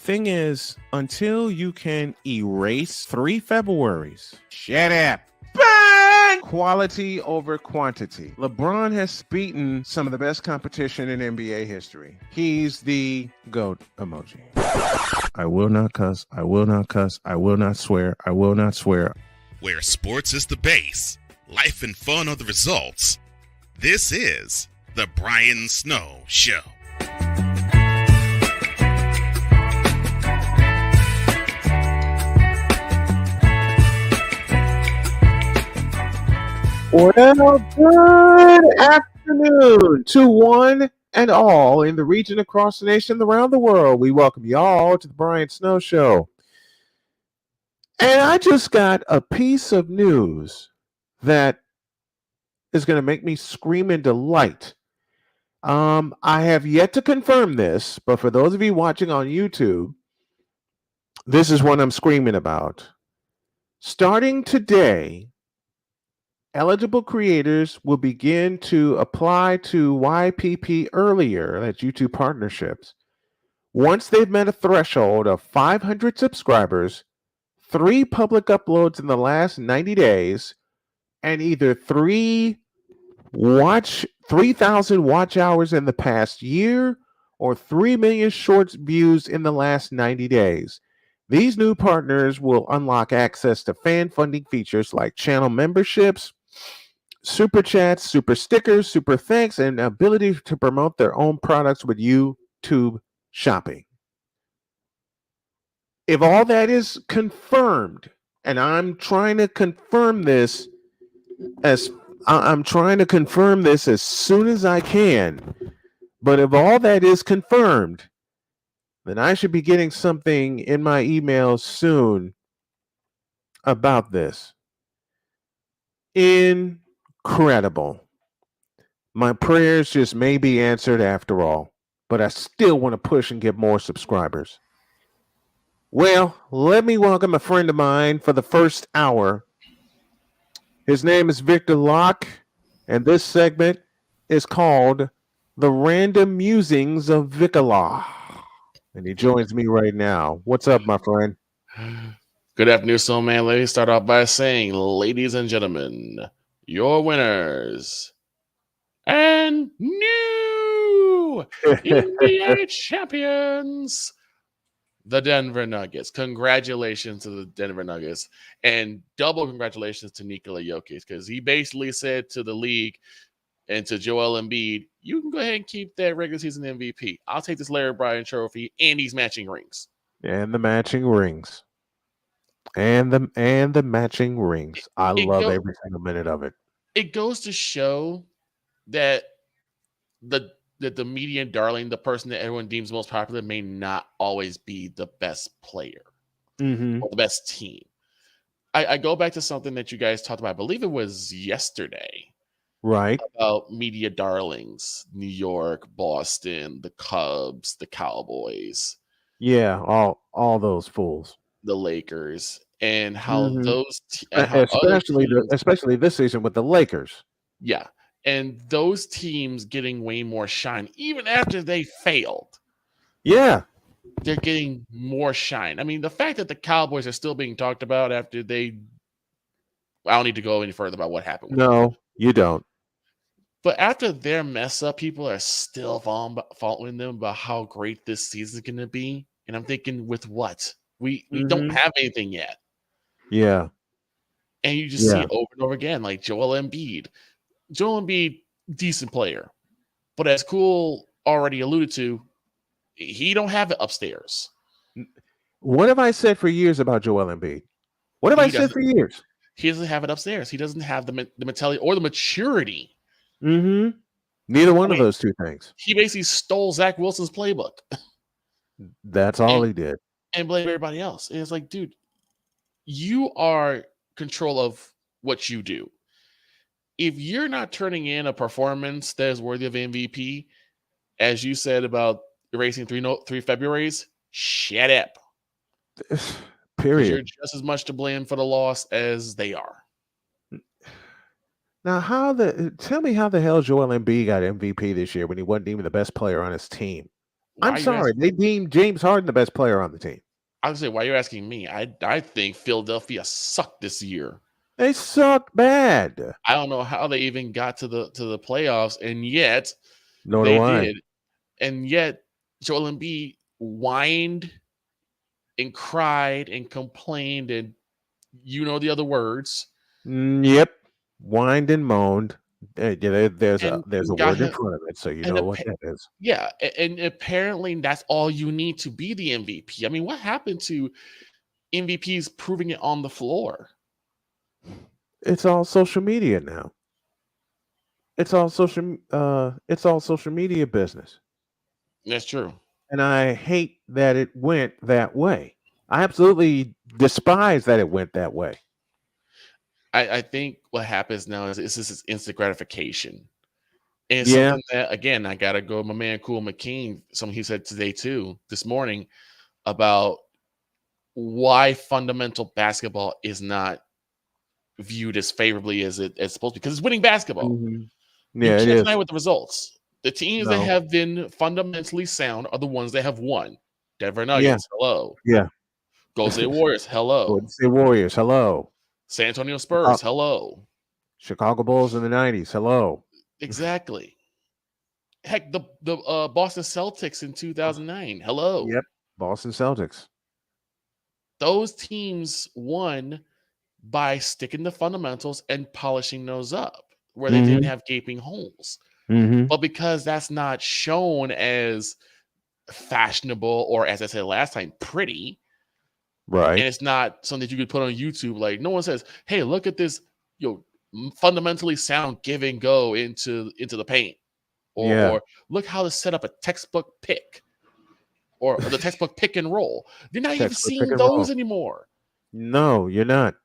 thing is, until you can erase 3 Februaries, shut up. Bang! Quality over quantity. LeBron has beaten some of the best competition in NBA history. He's the GOAT emoji. I will not cuss. I will not cuss. I will not swear. I will not swear. Where sports is the base, life and fun are the results. This is the Brian Snow Show. Well, good afternoon to one and all in the region, across the nation, around the world. We welcome you all to the Brian Snow Show. And I just got a piece of news that is going to make me scream in delight. I have yet to confirm this, but for those of you watching on YouTube, this is what I'm screaming about. Starting today, eligible creators will begin to apply to YPP earlier, that's YouTube partnerships, once they've met a threshold of 500 subscribers, 3 public uploads in the last 90 days, and either 3,000 watch hours in the past year or 3 million shorts views in the last 90 days. These new partners will unlock access to fan funding features like channel memberships, super chats, super stickers, super thanks, and ability to promote their own products with YouTube shopping. If all that is confirmed, and I'm trying to confirm this as soon as I can, but if all that is confirmed, then I should be getting something in my email soon about this. Incredible. My prayers just may be answered after all, but I still want to push and get more subscribers. Well, let me welcome a friend of mine for the first hour. His name is Victor Locke, and this segment is called The Random Musings of Vicala. And he joins me right now. What's up, my friend? Good afternoon, Soul Man. Let me start off by saying, ladies and gentlemen, your winners and new NBA champions, the Denver Nuggets. Congratulations to the Denver Nuggets, and double congratulations to Nikola Jokic, because he basically said to the league and to Joel Embiid, you can go ahead and keep that regular season MVP. I'll take this Larry Bryan trophy and these matching rings. And the matching rings. And the matching rings. I love every single minute of it. It goes to show that the median darling, the person that everyone deems most popular, may not always be the best player or the best team. I go back to something that you guys talked about. I believe it was yesterday. Right. About media darlings, New York, Boston, the Cubs, the Cowboys. Yeah, all those fools. The Lakers, and how those especially this season with the Lakers. Yeah. And those teams getting way more shine, even after they failed. Yeah. They're getting more shine. I mean, the fact that the Cowboys are still being talked about after I don't need to go any further about what happened. No, you don't. But after their mess up, people are still following them about how great this season is going to be. And I'm thinking, with what? We don't have anything yet. Yeah. And you just see it over and over again, like Joel Embiid. Joel Embiid, decent player. But as Cool already alluded to, he don't have it upstairs. What have I said for years about Joel Embiid? What have I said for years? He doesn't have it upstairs. He doesn't have the mentality or the maturity. Neither one of those two things. He basically stole Zach Wilson's playbook. That's all he did. And blame everybody else. And it's like, dude, you are control of what you do. If you're not turning in a performance that is worthy of MVP, as you said about erasing 3 Februaries, shut up. Period. You're just as much to blame for the loss as they are. Now, tell me how the hell Joel Embiid got MVP this year when he wasn't even the best player on his team? Why I'm are you sorry. asking? They deemed James Harden the best player on the team. I would say, why are you asking me? I think Philadelphia sucked this year. They suck bad. I don't know how they even got to the playoffs, and yet Nor they do I. did. And yet Joel Embiid whined and cried and complained, and you know the other words. Yep. Whined and moaned. There's And a got word in him. front of it, so you And know what that is. yeah, and apparently that's all you need to be the MVP. I mean, what happened to MVPs proving it on the floor? It's all social media now. It's all social media business. That's true. And I hate that it went that way. I absolutely despise that it went that way. I think what happens now is this is instant gratification. And it's Yeah. something that, again, I got to go with my man, Cool McKean, something he said today, too, this morning, about why fundamental basketball is not viewed as favorably as it's supposed to be, because it's winning basketball. Mhm. You Yeah, it can't is. deny with the results. The teams that No. have been fundamentally sound are the ones that have won. Denver Yeah. Nuggets, hello. Yeah. Golden State Warriors, hello. Golden State Warriors, hello. San Antonio Spurs, hello. Chicago Bulls in the 90s, hello. Exactly. Heck, the Boston Celtics in 2009, hello. Yep. Boston Celtics. Those teams won by sticking to fundamentals and polishing those up where they didn't have gaping holes. Mm-hmm. But because that's not shown as fashionable or, as I said last time, pretty, Right. and it's not something that you could put on YouTube, like no one says, hey, look at this, fundamentally sound give and go into the paint. Or look how to set up a textbook pick or the textbook pick and roll. You're not even seeing those anymore. No, you're not.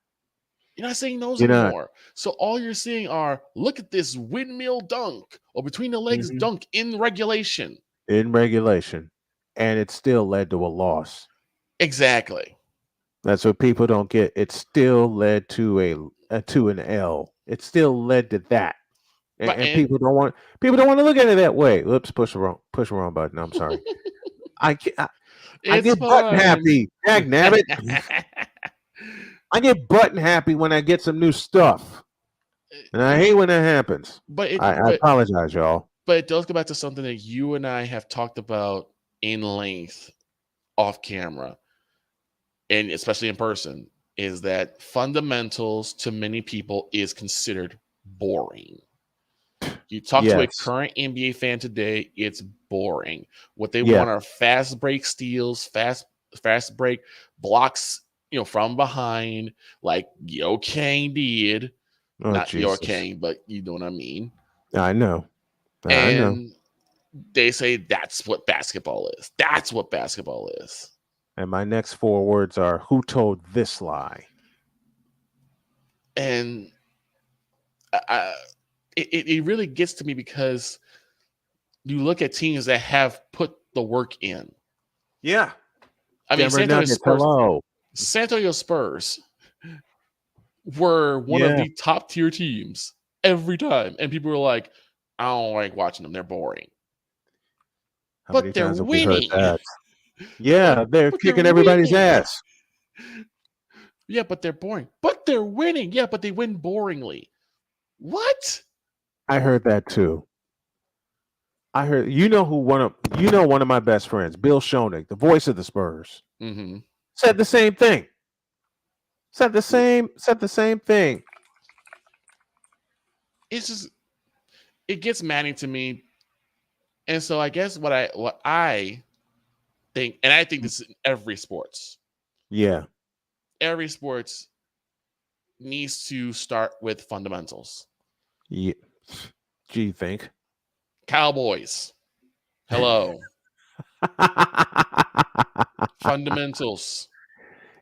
You're not seeing those anymore. So all you're seeing are, look at this windmill dunk or between the legs dunk in regulation. In regulation. And it still led to a loss. Exactly. That's what people don't get. It still led to an L. It still led to that. And people don't want to look at it that way. Oops, push the wrong button. I'm sorry. I get button happy. Dag nabbit. I get button happy when I get some new stuff. And I hate when that happens. I apologize, y'all. But it does go back to something that you and I have talked about in length off camera, and especially in person, is that fundamentals to many people is considered boring. You talk to a current NBA fan today, it's boring. What they want are fast break steals, fast break blocks, from behind, like Yo Kang did. Not Yo Kang, but you know what I mean. I know. And they say that's what basketball is. That's what basketball is. And my next 4 words are, who told this lie? And it really gets to me because you look at teams that have put the work in. Yeah. I mean, San Antonio Spurs were one of the top tier teams every time. And people were like, I don't like watching them. They're boring. But they're winning. Yeah, they're kicking everybody's ass. Yeah, but they're boring. But they're winning. Yeah, but they win boringly. What? I heard that too. I heard one of my best friends, Bill Schoening, the voice of the Spurs, said the same thing. Said the same thing. It's just, it gets maddening to me. And so I guess what I think, and I think this is in every sports. Yeah. Every sports needs to start with fundamentals. Yeah. Do you think? Cowboys. Hello. Fundamentals.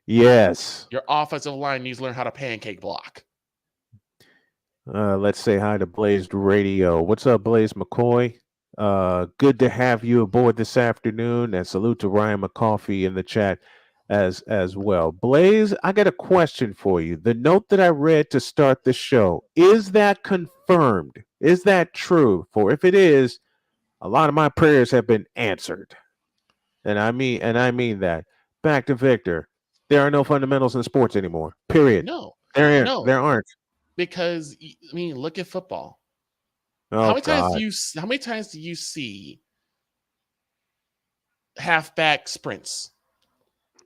Yes. Your offensive line needs to learn how to pancake block. Let's say hi to Blazed Radio. What's up, Blaze McCoy? Good to have you aboard this afternoon. And salute to Ryan McCoffey in the chat as well. Blaze, I got a question for you. The note that I read to start the show, is that confirmed? Is that true? For if it is, a lot of my prayers have been answered. and I mean that. Back to Victor. There are no fundamentals in sports anymore. Period. No, There no, aren't. because I mean, look at football. Oh God. How many times do you see halfback sprints?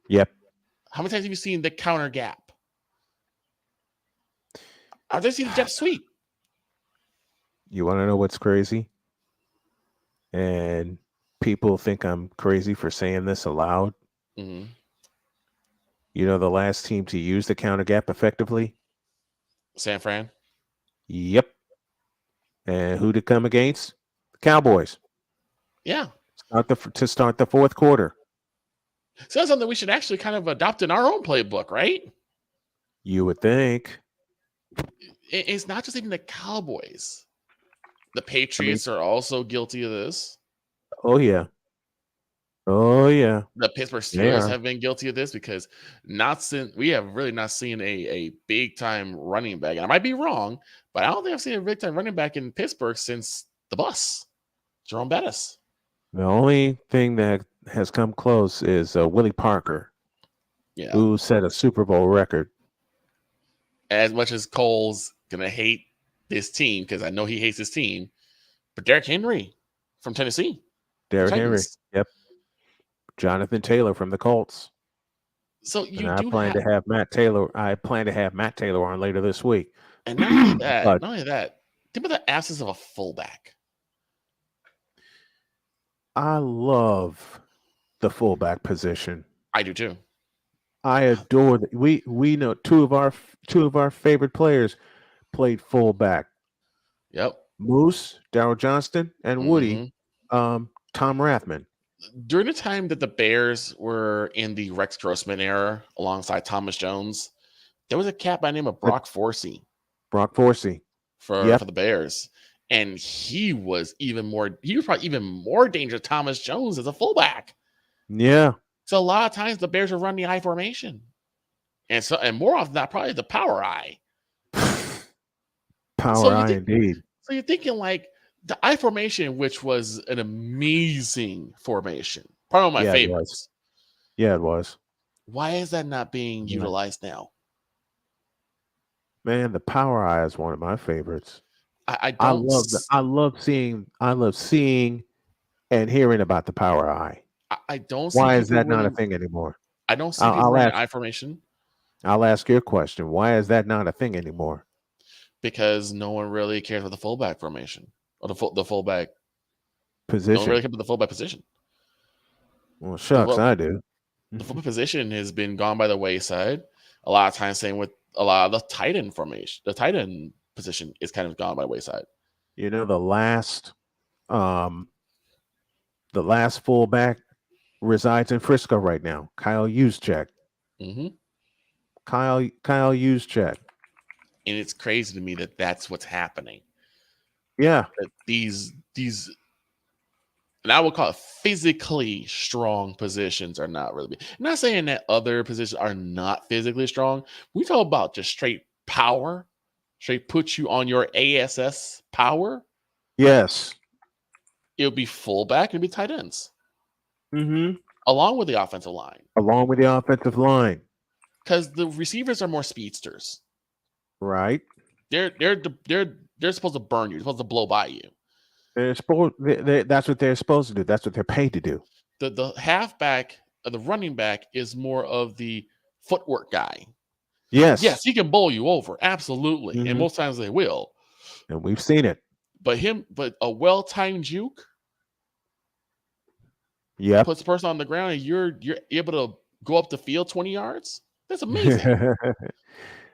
Yep. How many times have you seen the counter gap? I've just seen the jet sweep. You want to know what's crazy? And people think I'm crazy for saying this aloud. Mm-hmm. You know the last team to use the counter gap effectively? San Fran. Yep. And who to come against? The Cowboys. Yeah. To start the fourth quarter. So that's something we should actually kind of adopt in our own playbook, right? You would think. It's not just even the Cowboys. The Patriots are also guilty of this. Oh yeah. Oh yeah. The Pittsburgh Steelers have been guilty of this because we have really not seen a big time running back. And I might be wrong, but I don't think I've seen a big time running back in Pittsburgh since the bus, Jerome Bettis. The only thing that has come close is Willie Parker, who set a Super Bowl record. As much as Cole's gonna hate this team, because I know he hates his team, but Derrick Henry from Tennessee. Derrick Henry. Yep. Jonathan Taylor from the Colts. So I plan to have Matt Taylor on later this week. And not only that, think about the absence of a fullback. I love the fullback position. I do too. I adore that. We know two of our favorite players played fullback. Yep. Moose, Darryl Johnston, and Woody, Tom Rathman. During the time that the Bears were in the Rex Grossman era alongside Thomas Jones, there was a cat by the name of Brock Forsey. Brock Forsey. For the Bears. And he was probably even more dangerous than Thomas Jones as a fullback. Yeah. So a lot of times the Bears are running the I formation. And more often than not, probably the power I. Indeed. So you're thinking like the I formation, which was an amazing formation. Probably one of my favorites. It was. Why is that not being utilized now? Man, the power I is one of my favorites. I love seeing and hearing about the power I. I don't see why is that not a thing anymore? I don't see people running I formation. I'll ask you a question. Why is that not a thing anymore? Because no one really cares about the fullback formation or the fullback position. No one really cares about the fullback position. Well, shucks, I do. The fullback position has been gone by the wayside. A lot of times, same with a lot of the tight end formation. The tight end position is kind of gone by the wayside. You know, the last fullback resides in Frisco right now. Kyle Juszczyk. Mm-hmm. Kyle Juszczyk. And it's crazy to me that that's what's happening. Yeah. That these, and I would call it physically strong positions are not really. I'm not saying that other positions are not physically strong. We talk about just straight power, straight put you on your ASS power. Yes. It'll be fullback and be tight ends. Mm-hmm. Along with the offensive line. Because the receivers are more speedsters. Right. They're supposed to burn you. They're supposed to blow by you. That's what they're supposed to do. That's what they're paid to do. The halfback, the running back is more of the footwork guy. Yes. Yes, he can bowl you over. Absolutely. Mm-hmm. And most times they will. And we've seen it. But a well-timed juke puts the person on the ground and you're able to go up the field 20 yards. That's amazing.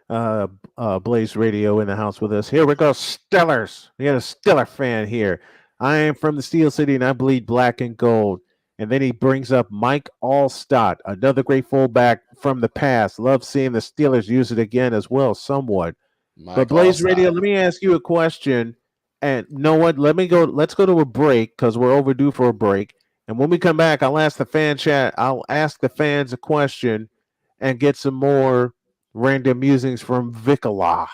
Blaze Radio in the house with us. Here we go, Stellars. We got a Stellar fan here. I am from the Steel City and I bleed black and gold. And then he brings up Mike Allstott, another great fullback from the past. Love seeing the Steelers use it again as well, somewhat. But Blaze Radio, let me ask you a question. And you know what? Let's go to a break because we're overdue for a break. And when we come back, I'll ask the fans a question and get some more random musings from Vicala.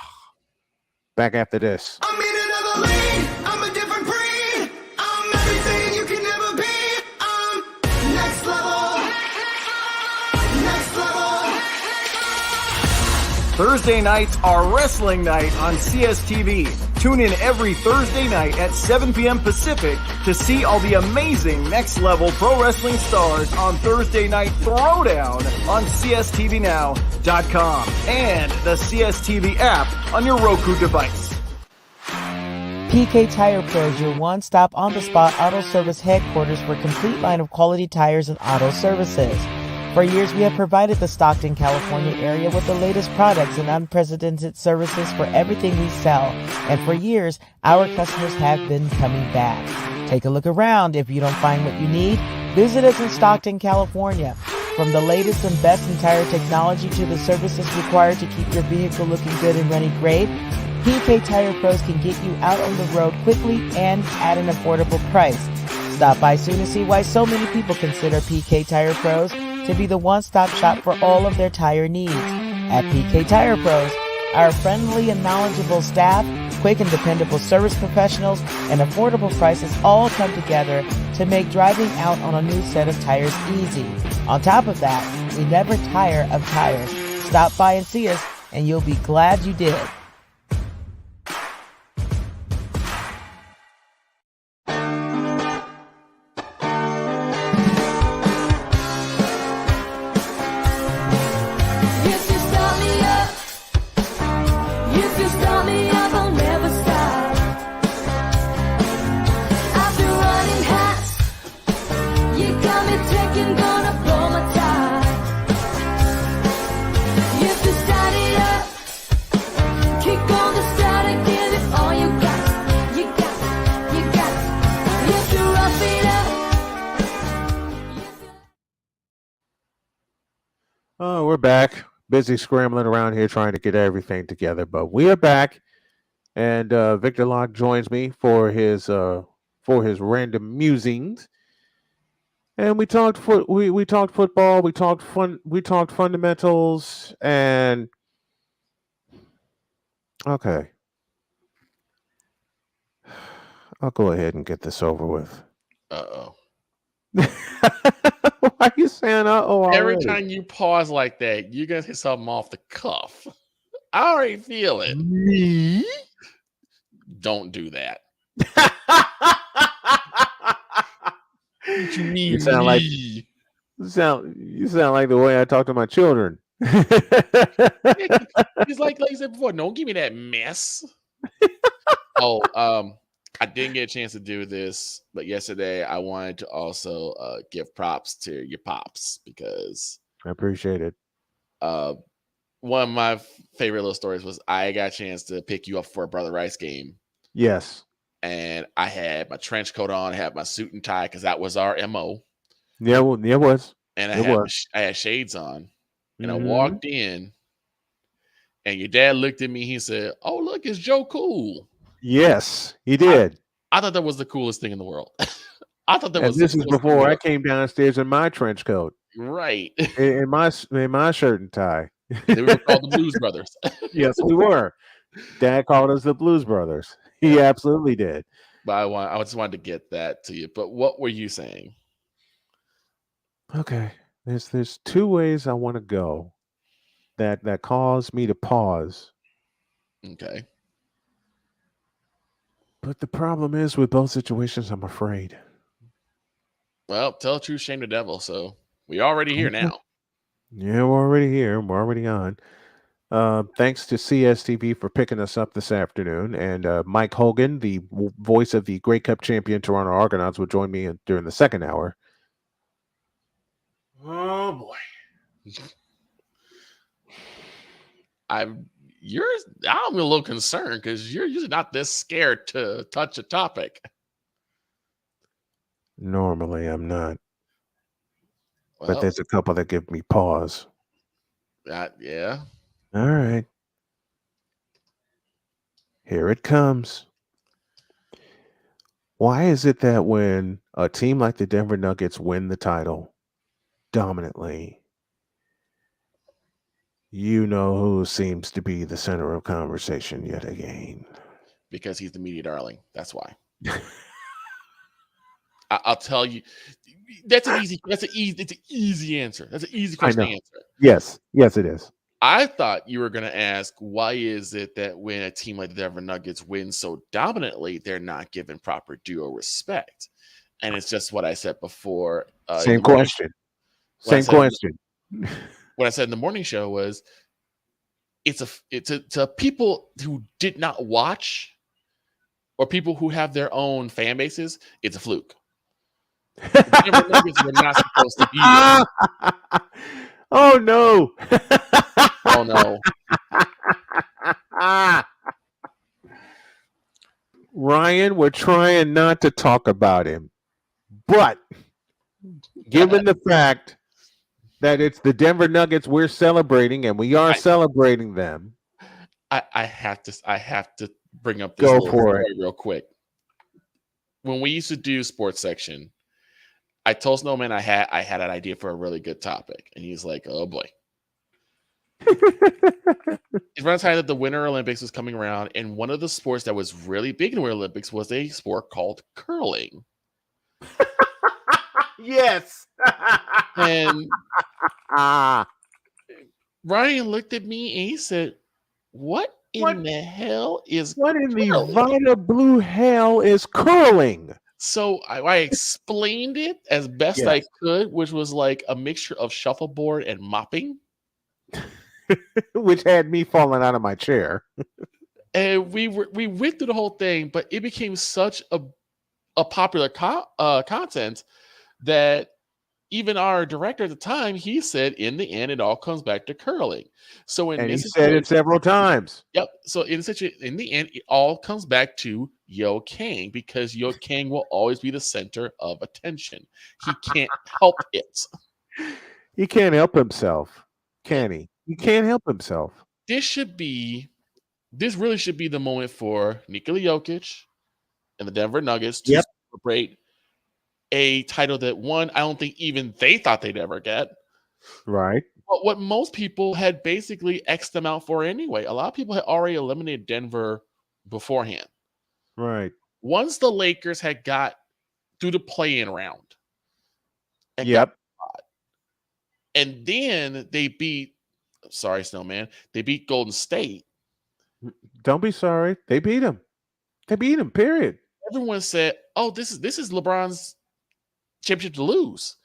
Back after this. I'm in another lane. I'm a different breed. I'm everything you can never be. I'm next level. Thursday nights are wrestling night on CSTV. Tune in every Thursday night at 7 p.m. Pacific to see all the amazing Next Level Pro Wrestling stars on Thursday Night Throwdown on CSTVNow.com and the CSTV app on your Roku device. PK Tire Pros, your one-stop on-the-spot auto service headquarters for a complete line of quality tires and auto services. For years, we have provided the Stockton, California area with the latest products and unprecedented services for everything we sell. And for years, our customers have been coming back. Take a look around. If you don't find what you need, visit us in Stockton, California. From the latest and best in tire technology to the services required to keep your vehicle looking good and running great, PK Tire Pros can get you out on the road quickly and at an affordable price. Stop by soon to see why so many people consider PK Tire Pros to be the one-stop shop for all of their tire needs. At PK Tire Pros, our friendly and knowledgeable staff, quick and dependable service professionals, and affordable prices all come together to make driving out on a new set of tires easy. On top of that, we never tire of tires. Stop by and see us, and you'll be glad you did. Oh, we're back. Busy scrambling around here trying to get everything together, but we are back. And Victor Locke joins me for his random musings. And we talked we talked football, we talked fundamentals, and okay. I'll go ahead and get this over with. Uh-oh. Why are you saying uh-oh already? Every time you pause like that, you're going to say something off the cuff. I already feel it. Me? Don't do that. What you mean? You sound like the way I talk to my children. He's like you said before, don't give me that mess. I didn't get a chance to do this, but yesterday I wanted to also give props to your pops because I appreciate it. One of my favorite little stories was I got a chance to pick you up for a Brother Rice game. Yes. And I had my trench coat on, I had my suit and tie because that was our MO. Yeah, well, it was. And I had shades on. And I walked in, and your dad looked at me. He said, "Oh, look, it's Joe Cool." Yes, he did. I thought that was the coolest thing in the world. I thought that was. This is before I came downstairs in my trench coat, right? In my shirt and tie. They were called the Blues Brothers. Yes, we were. Dad called us the Blues Brothers. He absolutely did. But I just wanted to get that to you. But what were you saying? Okay, there's two ways I want to go that cause me to pause. Okay. But the problem is with both situations, I'm afraid. Well, tell the truth, shame the devil. So we're already here now. Yeah, we're already here. We're already on. Thanks to CSTV for picking us up this afternoon. And Mike Hogan, the voice of the Grey Cup champion Toronto Argonauts, will join me during the second hour. Oh, boy. I'm a little concerned because you're usually not this scared to touch a topic. Normally, I'm not. Well, but there's a couple that give me pause. Yeah. All right. Here it comes. Why is it that when a team like the Denver Nuggets win the title dominantly, you know who seems to be the center of conversation yet again? Because he's the media darling. That's why. I'll tell you. It's an easy answer. That's an easy question to answer. Yes, it is. I thought you were going to ask, why is it that when a team like the Denver Nuggets wins so dominantly, they're not given proper due or respect? And it's just what I said before. Same question. Same question. What I said in the morning show was, it's to people who did not watch, or people who have their own fan bases, it's a fluke. The Denver Nuggets were not supposed to be there. Oh no! Oh no! Ryan, we're trying not to talk about him, but given the fact that it's the Denver Nuggets we're celebrating, and we are celebrating them, I have to bring up this go little for story it real quick. When we used to do sports section, I told Snowman I had an idea for a really good topic, and he's like, "Oh boy." It's around the time that the Winter Olympics was coming around, and one of the sports that was really big in the Winter Olympics was a sport called curling. Yes. And Ryan looked at me and he said, What in the hell is what in the curling?" Vita blue hell is curling? So I explained it as best I could, which was like a mixture of shuffleboard and mopping. Which had me falling out of my chair. And we went through the whole thing, but it became such a popular content that even our director at the time, he said, in the end, it all comes back to curling. So in he said it several times. Yep. So in the end, it all comes back to Yo Kang, because Yo Kang will always be the center of attention. He can't help it. He can't help himself, can he? He can't help himself. This really should be the moment for Nikola Jokic and the Denver Nuggets to celebrate a title that one, I don't think even they thought they'd ever get. Right. But what most people had basically X'd them out for anyway. A lot of people had already eliminated Denver beforehand. Right. Once the Lakers had got through the play-in round. And then they beat, sorry, Snowman, they beat Golden State. Don't be sorry. They beat him. Period. Everyone said, "Oh, this is LeBron's championship to lose.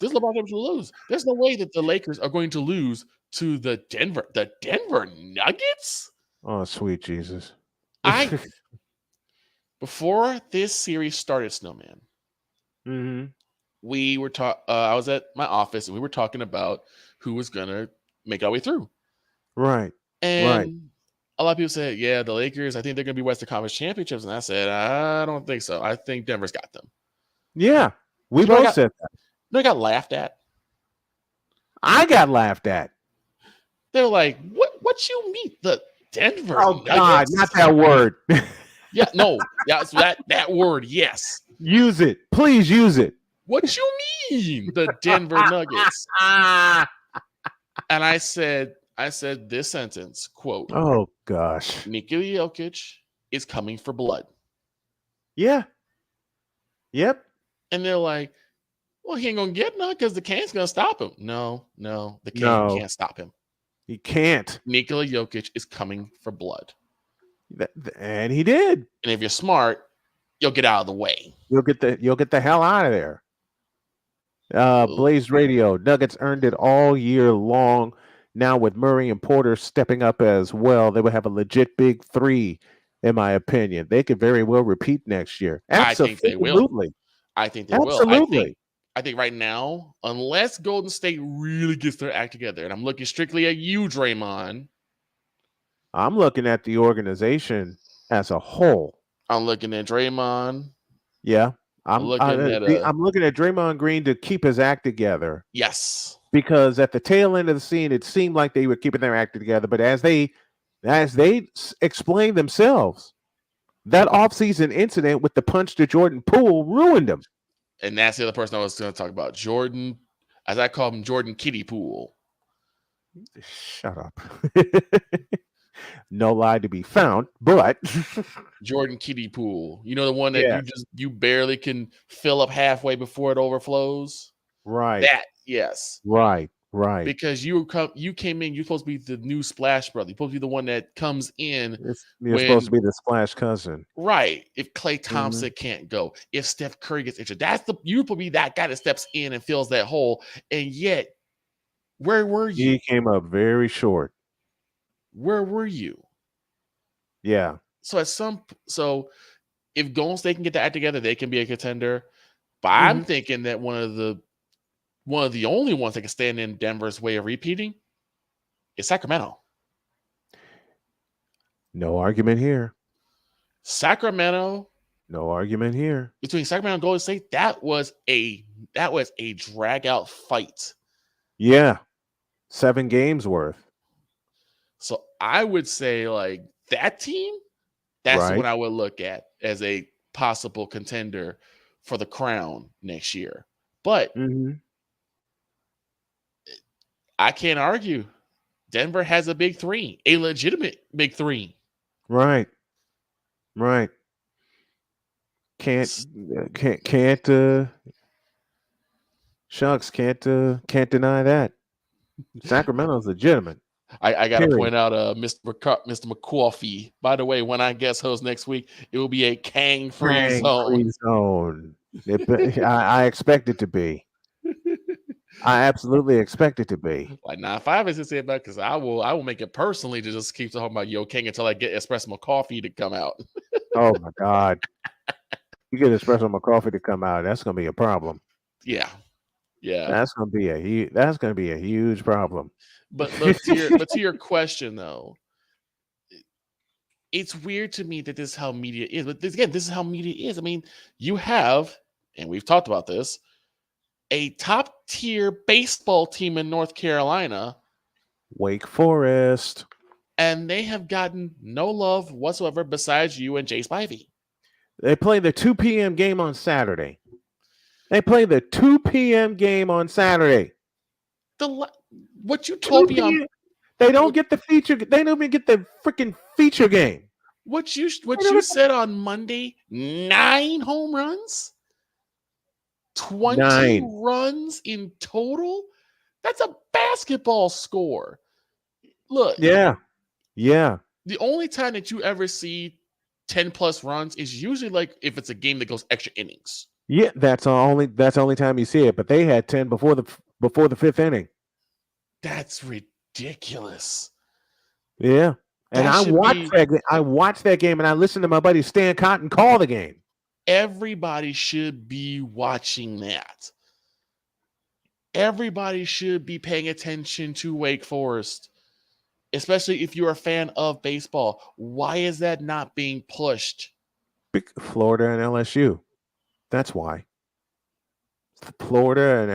This is LeBron's championship to lose. There's no way that the Lakers are going to lose to the Denver Nuggets." Oh, sweet Jesus! Before this series started, Snowman, we were I was at my office and we were talking about who was gonna make our way through. Right. And a lot of people said, "Yeah, the Lakers. I think they're gonna be Western Conference championships." And I said, "I don't think so. I think Denver's got them." Yeah, we both said that. I got laughed at. I got laughed at. They were like, "What you mean, the Denver?" Oh Nuggets? God, not that word. Yeah, no, so that word, yes. Use it, please use it. What you mean, the Denver Nuggets? And I said this sentence, quote, "Oh gosh, Nikola Jokic is coming for blood." Yeah. Yep. And they're like, "Well, he ain't gonna get none because the Kang's gonna stop him." No, the Kang can't stop him. He can't. Nikola Jokic is coming for blood. And he did. And if you're smart, you'll get out of the way. You'll get the hell out of there. Blaze Radio, Nuggets earned it all year long. Now with Murray and Porter stepping up as well, they would have a legit big three, in my opinion. They could very well repeat next year. Absolutely. I think they will. Absolutely. I think right now, unless Golden State really gets their act together, and I'm looking strictly at you, Draymond. I'm looking at the organization as a whole. I'm looking at Draymond. Yeah. I'm looking at Draymond Green to keep his act together. Yes. Because at the tail end of the scene, it seemed like they were keeping their act together. But as they explained themselves, that offseason incident with the punch to Jordan Poole ruined them. And that's the other person I was going to talk about. Jordan, as I call him, Jordan Kiddie Poole. Shut up. No lie to be found, but Jordan Kiddie Poole. You know, the one that you barely can fill up halfway before it overflows? Right. That, yes. Right. Right. Because you came in, you're supposed to be the new Splash brother. You're supposed to be the one that comes in You're supposed when to be the splash cousin. right. If Klay Mm-hmm. Thompson can't go, if Steph Curry gets injured, you're supposed to be that guy that steps in and fills that hole. And yet, where were you? He came up very short. Where were you? Yeah. So if Golden State can get that together, they can be a contender. But Mm-hmm. I'm thinking that one of the only ones that can stand in Denver's way of repeating is Sacramento. No argument here. Sacramento. No argument here. Between Sacramento and Golden State, that was a drag out fight. Yeah. 7 games worth. So I would say like that team, that's Right. what I would look at as a possible contender for the crown next year. But Mm-hmm. I can't argue. Denver has a big three, a legitimate big three. Right. Right. Can't deny that. Sacramento's legitimate. I got to Period. point out Mr. McCoffey. By the way, when I guest host next week, it will be a Kang-free zone. zone. I expect it to be. I absolutely expect it to be. Like, nah, if I have to say about, because I will make it personally to just keep talking about Yo King until I get Espresso McCoffee to come out. Oh my God. You get Espresso McCoffee to come out, that's gonna be a problem. Yeah. That's gonna be a huge problem. But to your question though, it's weird to me that this is how media is. But this is how media is. I mean, you have, and we've talked about this, a top tier baseball team in North Carolina, Wake Forest, and they have gotten no love whatsoever besides you and Jay Spivey. They play the 2 p.m. game on Saturday. What you told me on they don't get the feature. They don't even get the freaking feature game. What you said on Monday, 9 home runs, 20 9 runs in total. That's a basketball score. Look, yeah. The only time that you ever see 10 plus runs is usually like if it's a game that goes extra innings. Yeah, that's the only time you see it. But they had 10 before the 5th inning. That's ridiculous. Yeah, and I watched that game, and I listened to my buddy Stan Cotton call the game. Everybody should be watching that. Everybody should be paying attention to Wake Forest, especially if you're a fan of baseball. Why is that not being pushed? Florida and LSU. That's why. Florida and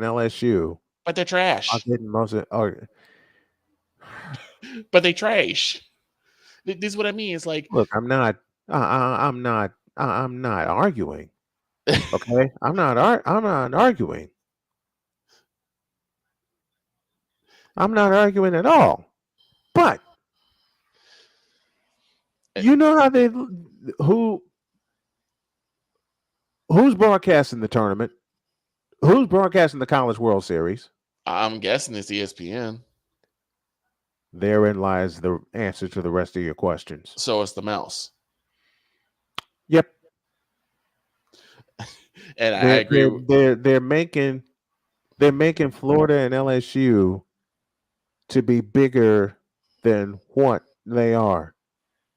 LSU. But they're trash. I'm getting most of it. But they trash. This is what I mean. It's like, look, I'm not arguing. Okay, I'm not arguing. I'm not arguing at all. But you know how who's broadcasting the tournament? Who's broadcasting the College World Series? I'm guessing it's ESPN. Therein lies the answer to the rest of your questions. So it's the mouse. Yep. And I agree. They're making Florida and LSU to be bigger than what they are.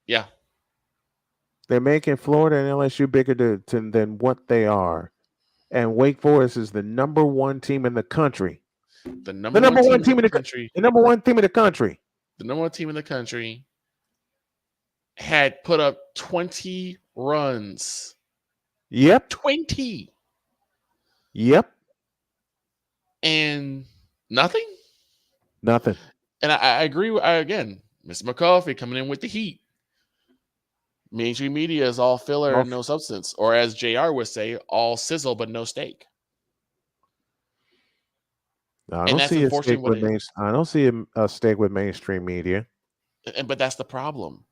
Yeah. They're making Florida and LSU bigger than what they are. And Wake Forest is the number one team in the country. The number one team in the country. The number one team in the country. The number one team in the country had put up 20 runs. Yep. 20. Yep. And nothing? Nothing. And I agree with, again, Mr. McCoffey coming in with the heat. Mainstream media is all filler and no substance. Or as JR would say, all sizzle but no steak. I don't see a steak with mainstream media. But that's the problem,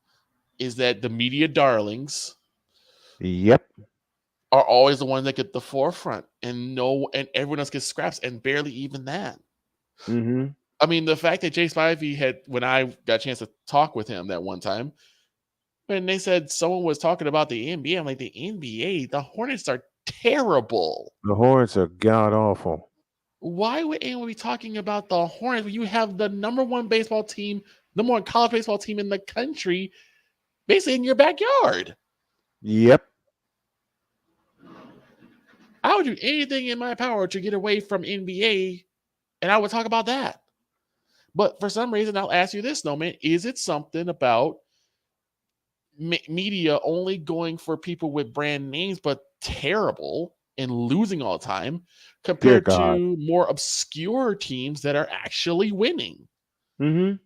is that the media darlings Yep. are always the ones that get the forefront, and everyone else gets scraps, and barely even that. Mm-hmm. I mean, the fact that Jay Spivey had, when I got a chance to talk with him that one time, when they said someone was talking about the NBA, I'm like, the NBA, the Hornets are terrible. The Hornets are god awful. Why would anyone be talking about the Hornets when you have the number one baseball team, number one college baseball team in the country, basically in your backyard? Yep. I would do anything in my power to get away from NBA, and I would talk about that. But for some reason, I'll ask you this, Snowman. Is it something about media only going for people with brand names but terrible and losing all the time compared to more obscure teams that are actually winning? Mm-hmm.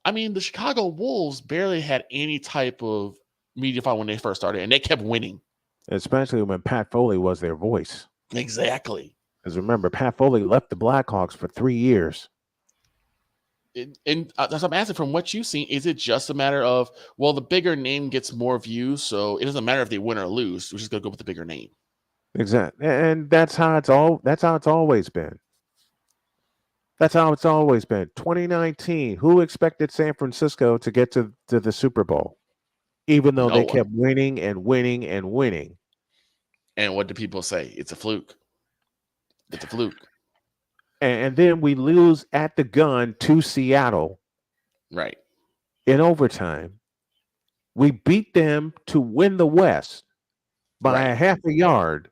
I mean, the Chicago Wolves barely had any type of media file when they first started, and they kept winning. Especially when Pat Foley was their voice. Exactly. Because remember, Pat Foley left the Blackhawks for 3 years. And that's what I'm asking, from what you've seen, is it just a matter of, well, the bigger name gets more views, so it doesn't matter if they win or lose, we're just gonna go with the bigger name? Exactly. And that's how it's always been. That's how it's always been. 2019, who expected San Francisco to get to the Super Bowl? Even though they kept winning and winning and winning. And what do people say? It's a fluke. It's a fluke. And then we lose at the gun to Seattle. Right. In overtime. We beat them to win the West by a half a yard.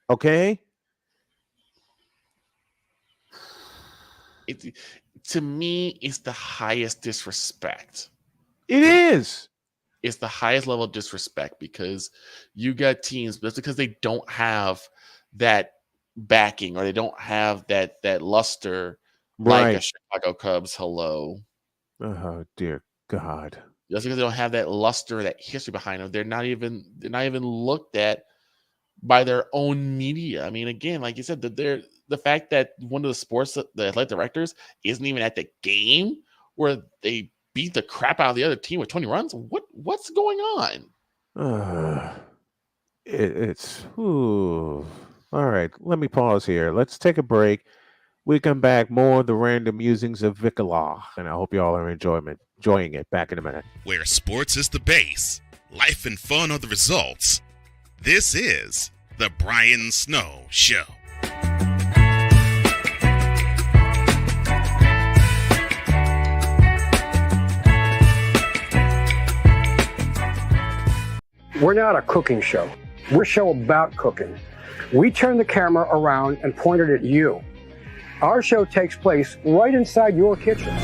Okay? To me, it's the highest disrespect. It is. It's the highest level of disrespect, because you got teams, that's because they don't have that backing, or they don't have that luster, like a Chicago Cubs. Hello. Oh dear God. Just because they don't have that luster, that history behind them, they're not even looked at by their own media. I mean, again, like you said, that the fact that one of the athletic directors isn't even at the game where they beat the crap out of the other team with 20 runs. What's going on? It's all right. Let me pause here. Let's take a break. We come back, more of the random musings of Vikala, and I hope you all are enjoying it. Back in a minute. Where sports is the base, life and fun are the results. This is the Brian Snow Show. We're not a cooking show. We're a show about cooking. We turn the camera around and point it at you. Our show takes place right inside your kitchen.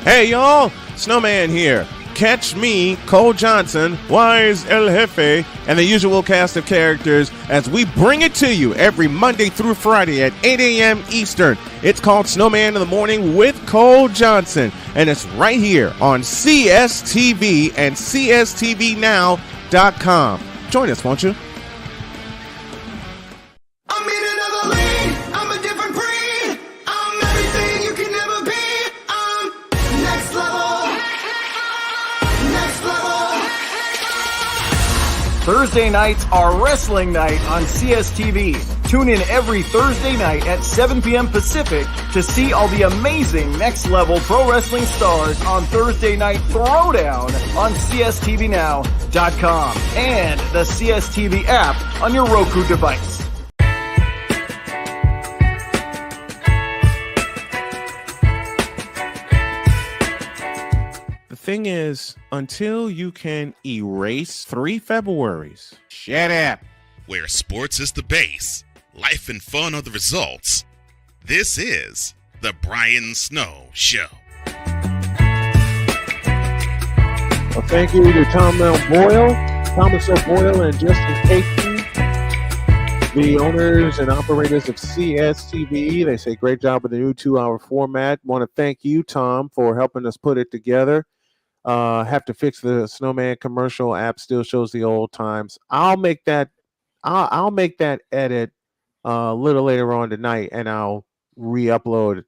Hey y'all, Snowman here. Catch me, Cole Johnson, Wise El Jefe, and the usual cast of characters as we bring it to you every Monday through Friday at 8 a.m. Eastern. It's called Snowman in the Morning with Cole Johnson, and it's right here on CSTV and CSTVnow.com. Join us, won't you? I'm in another lane, I'm a different breed, I'm everything you can never be, I'm next level, next level. Thursday nights are wrestling night on CSTV. Tune in every Thursday night at 7 p.m. Pacific to see all the amazing Next Level Pro Wrestling stars on Thursday Night Throwdown on CSTVnow.com and the CSTV app on your Roku device. The thing is, until you can erase 3 Februaries, Shut up. Where sports is the base, life and fun are the results. This is the Brian Snow Show. Well, thank you to Thomas L. Boyle, and Justin Caton, the owners and operators of CSTV. They say great job with the new 2-hour format. Want to thank you, Tom, for helping us put it together. Have to fix the Snowman commercial. App still shows the old times. I'll make that edit a little later on tonight, and I'll re-upload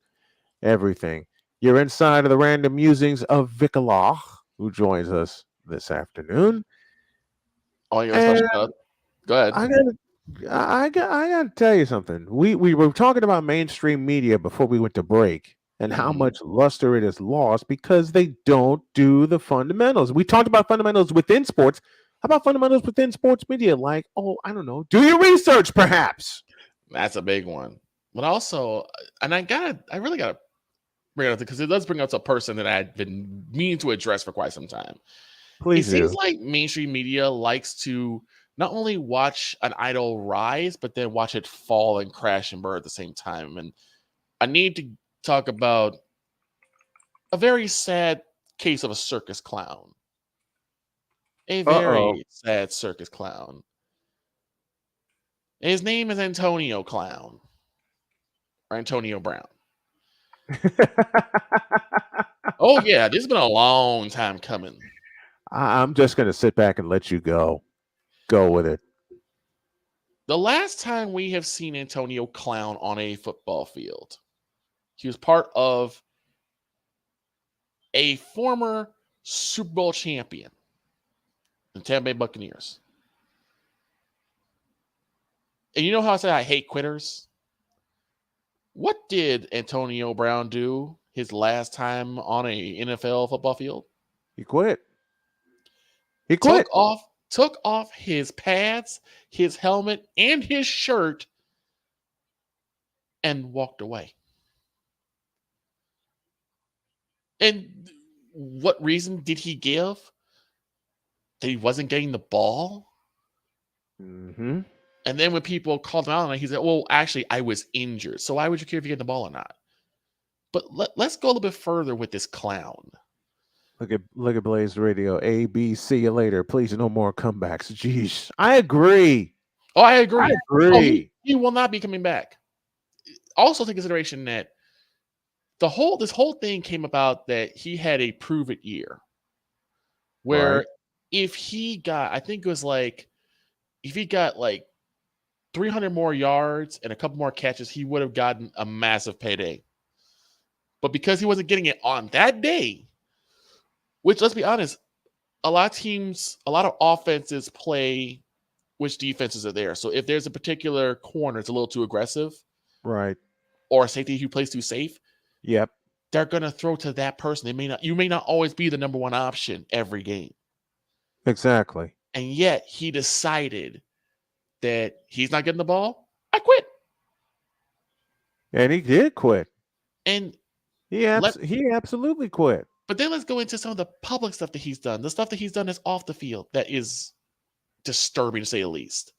everything. You're inside of the random musings of Vikala, who joins us this afternoon. Oh, you're special. Go ahead. I gotta tell you something. We were talking about mainstream media before we went to break, and how much luster it has lost because they don't do the fundamentals. We talked about fundamentals within sports. How about fundamentals within sports media? Like, I don't know, do your research, perhaps. That's a big one. But also, and I really gotta bring it up because it does bring up a person that I've been meaning to address for quite some time. Please It seems like mainstream media likes to not only watch an idol rise, but then watch it fall and crash and burn at the same time. And I need to talk about a very sad case of a circus clown. A very sad circus clown. His name is Antonio Clown. Or Antonio Brown. Oh, yeah. This has been a long time coming. I'm just going to sit back and let you go. Go with it. The last time we have seen Antonio Clown on a football field, he was part of a former Super Bowl champion, the Tampa Bay Buccaneers. And you know how I said I hate quitters? What did Antonio Brown do his last time on a NFL football field? He quit. He quit. Took off his pads, his helmet, and his shirt and walked away. And what reason did he give? That he wasn't getting the ball? Mm-hmm. And then when people called him out on it, he said, well, actually, I was injured. So why would you care if you get the ball or not? But let's go a little bit further with this clown. Look at Blaze Radio. A, B, see you later. Please, no more comebacks. Jeez. I agree. Oh, I agree. Oh, he will not be coming back. Also take consideration that this whole thing came about that he had a prove it year. Where if he got, I think it was like, if he got like 300 more yards and a couple more catches, he would have gotten a massive payday. But because he wasn't getting it on that day, which, let's be honest, a lot of offenses play which defenses are there. So if there's a particular corner it's a little too aggressive, right, or a safety who plays too safe, yep, they're gonna throw to that person. You may not always be the number one option every game. Exactly. And yet he decided that he's not getting the ball. I quit. And he did quit. And he absolutely quit. But then let's go into some of the public stuff that he's done. The stuff that he's done is off the field that is disturbing, to say the least.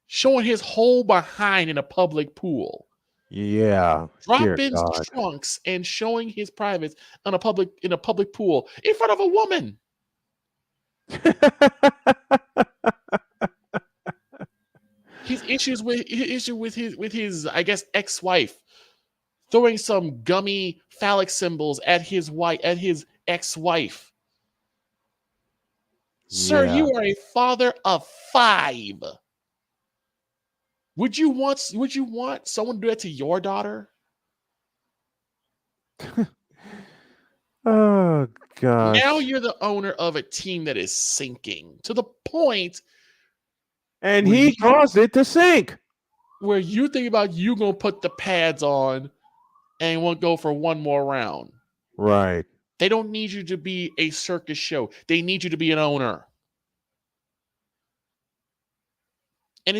Showing his whole behind in a public pool. Yeah. Dropping trunks and showing his privates in a public pool in front of a woman. His issue with his I guess ex-wife throwing some gummy phallic symbols at his ex-wife. Sir, you are a father of 5. Would you want someone to do that to your daughter? Oh gosh. Now you're the owner of a team that is sinking to the point, and he caused it to sink, where you think about you gonna put the pads on and won't go for one more round. Right. They don't need you to be a circus show. They need you to be an owner. And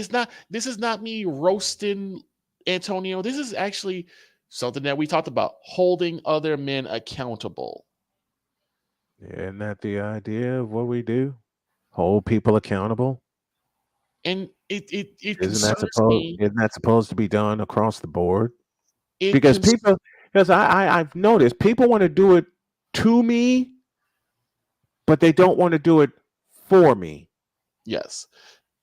this is not me roasting Antonio. This is actually something that we talked about, holding other men accountable. Isn't that the idea of what we do? Hold people accountable. And it Isn't that concerns supposed me. isn't that supposed to be done across the board? It Because cons- people, because I've noticed people want to do it to me, but they don't want to do it for me. yes.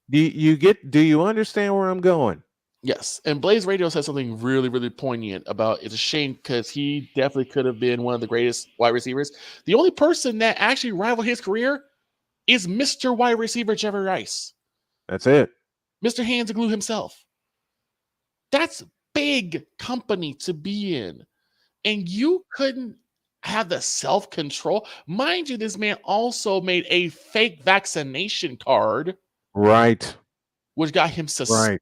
Do you understand where I'm going? Yes, and Blaze Radio said something really, really poignant about it's a shame because he definitely could have been one of the greatest wide receivers. The only person that actually rivaled his career is Mr. Wide Receiver Jerry Rice, That's it. Mr. Hands and Glue himself. That's big company to be in, and you couldn't have the self-control. Mind you, this man also made a fake vaccination card, Right. which got him suspended. Right.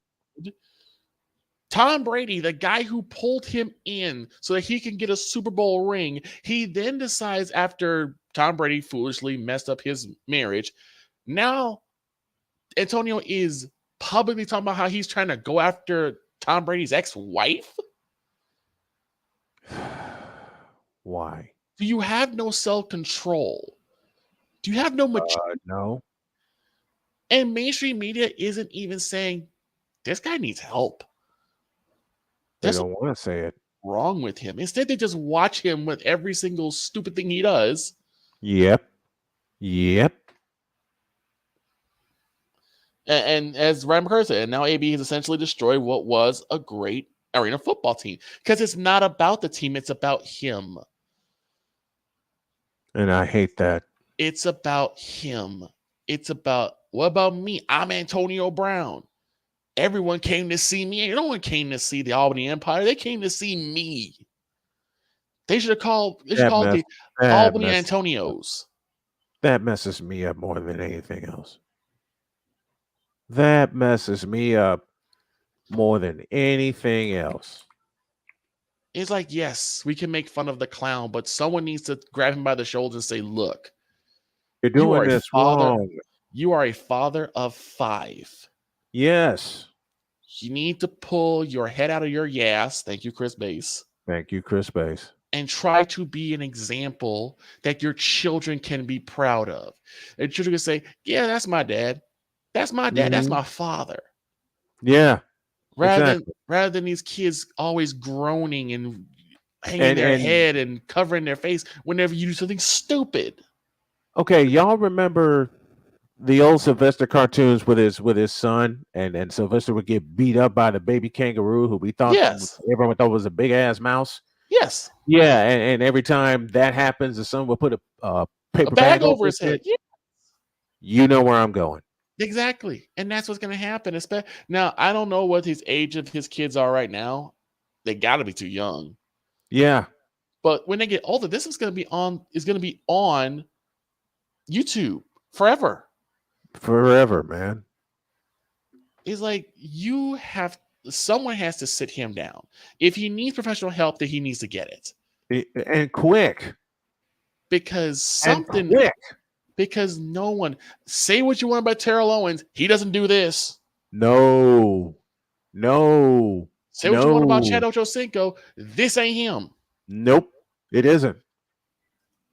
Tom Brady, the guy who pulled him in so that he can get a Super Bowl ring, he then decides after Tom Brady foolishly messed up his marriage, now Antonio is publicly talking about how he's trying to go after Tom Brady's ex-wife. Why? Do you have no self-control? Do you have no maturity? No. And mainstream media isn't even saying this guy needs help. They There's don't want to say it. wrong with him. Instead, they just watch him with every single stupid thing he does. Yep. Yep. And as Ryan McCarthy said, and now AB has essentially destroyed what was a great arena football team because it's not about the team, it's about him. And I hate that. It's about him. It's about, what about me? I'm Antonio Brown. Everyone came to see me. No one came to see the Albany Empire. They came to see me. They should have called the Albany Antonios. That messes me up more than anything else. That messes me up more than anything else. It's like, yes, we can make fun of the clown, but someone needs to grab him by the shoulders and say, look, You're doing this wrong. You are a father of 5. Yes. You need to pull your head out of your ass. Thank you, Chris Bass. Thank you, Chris Bass. And try to be an example that your children can be proud of. And children can say, yeah, that's my dad. That's my dad. That's my father. Yeah. Rather than these kids always groaning and hanging their head and covering their face whenever you do something stupid. Okay, y'all remember the old Sylvester cartoons with his son, and Sylvester would get beat up by the baby kangaroo who everyone thought was a big ass mouse. Yes. Yeah, and every time that happens, the son will put a paper bag over his head. Yes. You know where I'm going. Exactly. And that's what's going to happen. Now, I don't know what his age of his kids are right now. They got to be too young. Yeah. But when they get older, this is going to be on YouTube forever. Forever, man. It's like someone has to sit him down. If he needs professional help, then he needs to get it. And quick. Because no one, say what you want about Terrell Owens, he doesn't do this. No. Say what you want about Chad Ochocinco, this ain't him. Nope, it isn't.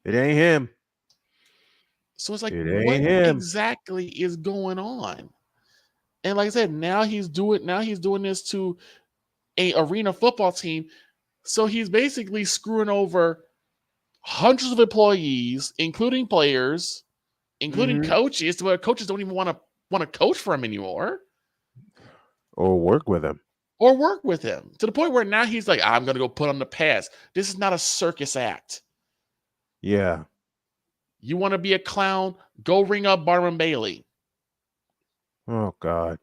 It ain't him. So it's like, what exactly is going on? And like I said, now he's doing this to a arena football team. So he's basically screwing over hundreds of employees, including players, including coaches, where coaches don't even want to coach for him anymore. Or work with him. To the point where now he's like, I'm going to go put on the pads. This is not a circus act. Yeah. You want to be a clown? Go ring up Barnum Bailey. Oh, God.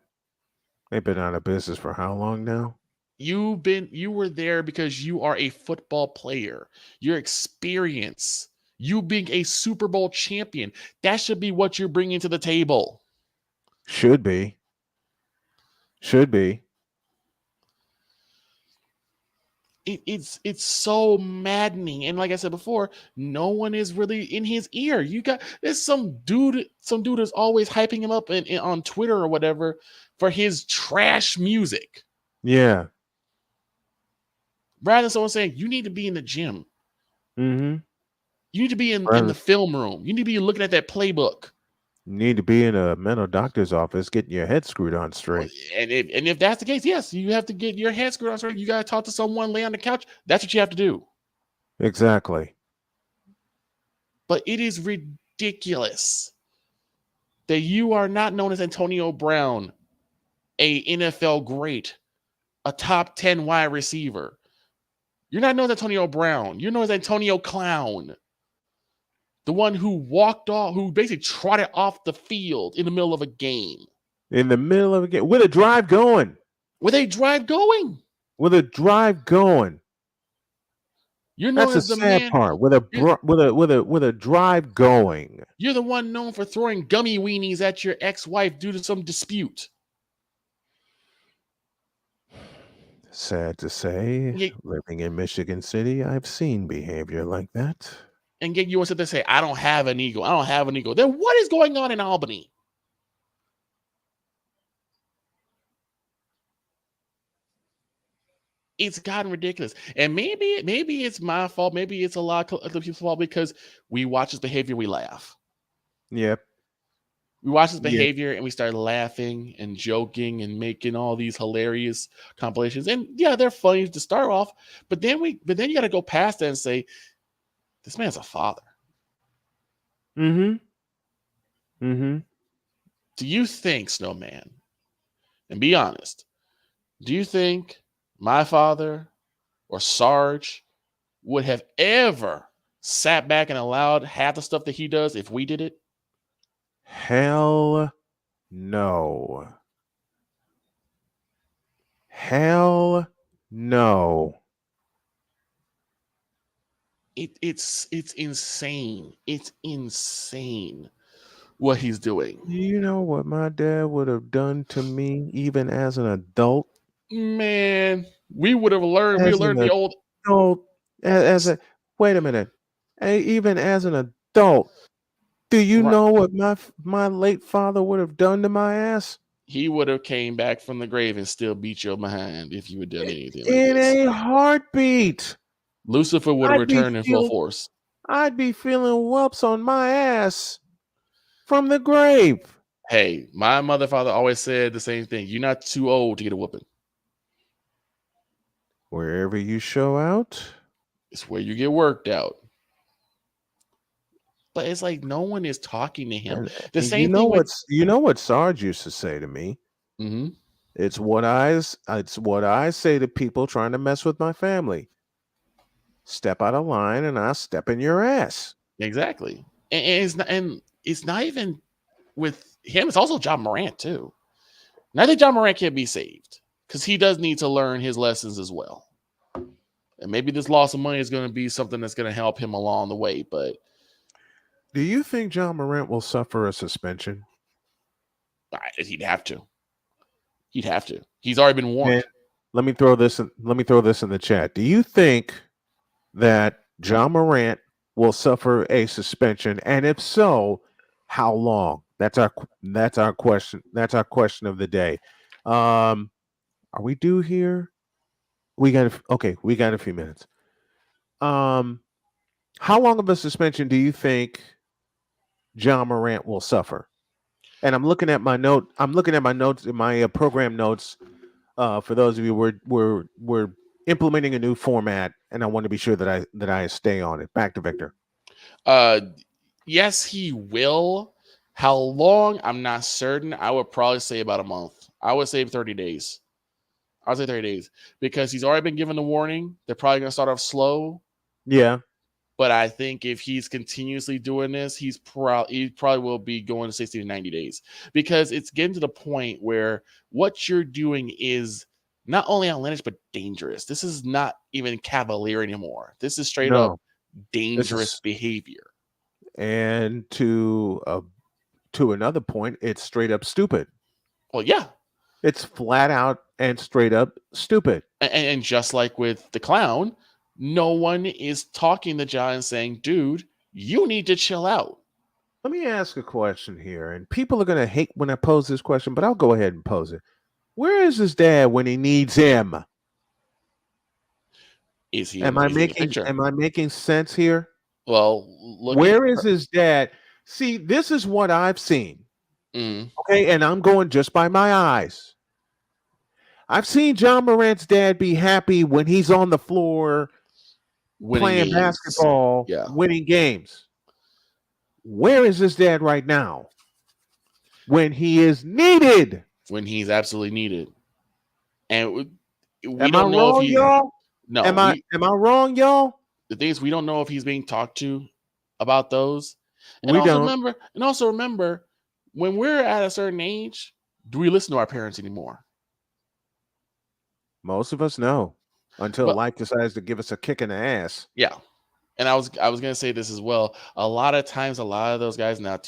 They've been out of business for how long now? You were there because you are a football player. Your experience, you being a Super Bowl champion, that should be what you're bringing to the table. Should be. It's so maddening, and like I said before, no one is really in his ear. There's some dude is always hyping him up on Twitter or whatever for his trash music. Yeah. Rather than someone saying you need to be in the gym. Mm-hmm. You need to be in the film room. You need to be looking at that playbook. You need to be in a mental doctor's office getting your head screwed on straight. And if that's the case, yes, you have to get your head screwed on straight. You got to talk to someone, lay on the couch. That's what you have to do. Exactly. But it is ridiculous that you are not known as Antonio Brown, a NFL great, a top 10 wide receiver. You're not known as Antonio Brown. You're known as Antonio Clown. The one who walked off, who basically trotted off the field in the middle of a game. In the middle of a game. With a drive going. With a drive going. With a drive going. You're known That's as the the sad man. part. With a drive going. You're the one known for throwing gummy weenies at your ex-wife due to some dispute. Sad to say, living in Michigan City, I've seen behavior like that. And yet you want to sit there and say, I don't have an ego. I don't have an ego. Then what is going on in Albany? It's gotten ridiculous. And maybe it's my fault. Maybe it's a lot of other people's fault because we watch this behavior, we laugh. Yep. We watch this behavior and we start laughing and joking and making all these hilarious compilations. And yeah, they're funny to start off, but then you got to go past that and say, this man's a father. Mm-hmm. Mm-hmm. Do you think, Snowman, and be honest, do you think my father or Sarge would have ever sat back and allowed half the stuff that he does if we did it? Hell no. Hell no. It's insane. It's insane what he's doing. You know what my dad would have done to me even as an adult? Man, we would have learned. We learned the old. Wait a minute. Even as an adult, do you know what my late father would have done to my ass? He would have came back from the grave and still beat your behind if you had done anything like in this. a heartbeat. Lucifer would have returned in full force. I'd be feeling whelps on my ass from the grave. Hey, my mother, father always said the same thing. You're not too old to get a whooping. Wherever you show out, it's where you get worked out. But it's like no one is talking to him. The same thing. You know what Sarge used to say to me? Mm-hmm. It's what I say to people trying to mess with my family. Step out of line, and I'll step in your ass. Exactly, and it's not even with him. It's also John Morant too. And I think John Morant can be saved because he does need to learn his lessons as well. And maybe this loss of money is going to be something that's going to help him along the way. But do you think John Morant will suffer a suspension? He'd have to. He'd have to. He's already been warned. Man, let me throw this in the chat. Do you think that John Morant will suffer a suspension, and if so, how long? That's our question. That's our question of the day. Are we due here? We got a few minutes. How long of a suspension do you think John Morant will suffer? And I'm looking at my note. I'm looking at my notes in my program notes. For those of you, we're implementing a new format, and I want to be sure that I stay on it. Back to Victor. Yes, he will. How long? I'm not certain. I would probably say about a month. I would say 30 days. I would say 30 days because he's already been given the warning. They're probably going to start off slow. Yeah. But I think if he's continuously doing this, he probably will be going to 60 to 90 days because it's getting to the point where what you're doing is not only outlandish, but dangerous. This is not even cavalier anymore. This is straight up dangerous behavior. And to another point, it's straight up stupid. Well, yeah. It's flat out and straight up stupid. And just like with the clown, no one is talking to John and saying, dude, you need to chill out. Let me ask a question here. And people are going to hate when I pose this question, but I'll go ahead and pose it. Where is his dad when he needs him? Is he? Am I making sense here? Well, where is his dad? See, this is what I've seen. Mm. Okay, and I'm going just by my eyes. I've seen John Morant's dad be happy when he's on the floor Winning playing games. basketball, Yeah. winning games. Where is his dad right now? When he is needed. When he's absolutely needed. And we Am I don't know if wrong, he. y'all? No, Am I wrong, y'all? the thing is, we don't know if he's being talked to about those. And We don't. remember, when we're at a certain age, do we listen to our parents anymore? Most of us know until But life decides to give us a kick in the ass. yeah, and I was gonna say this as well. A lot of times, a lot of those guys now,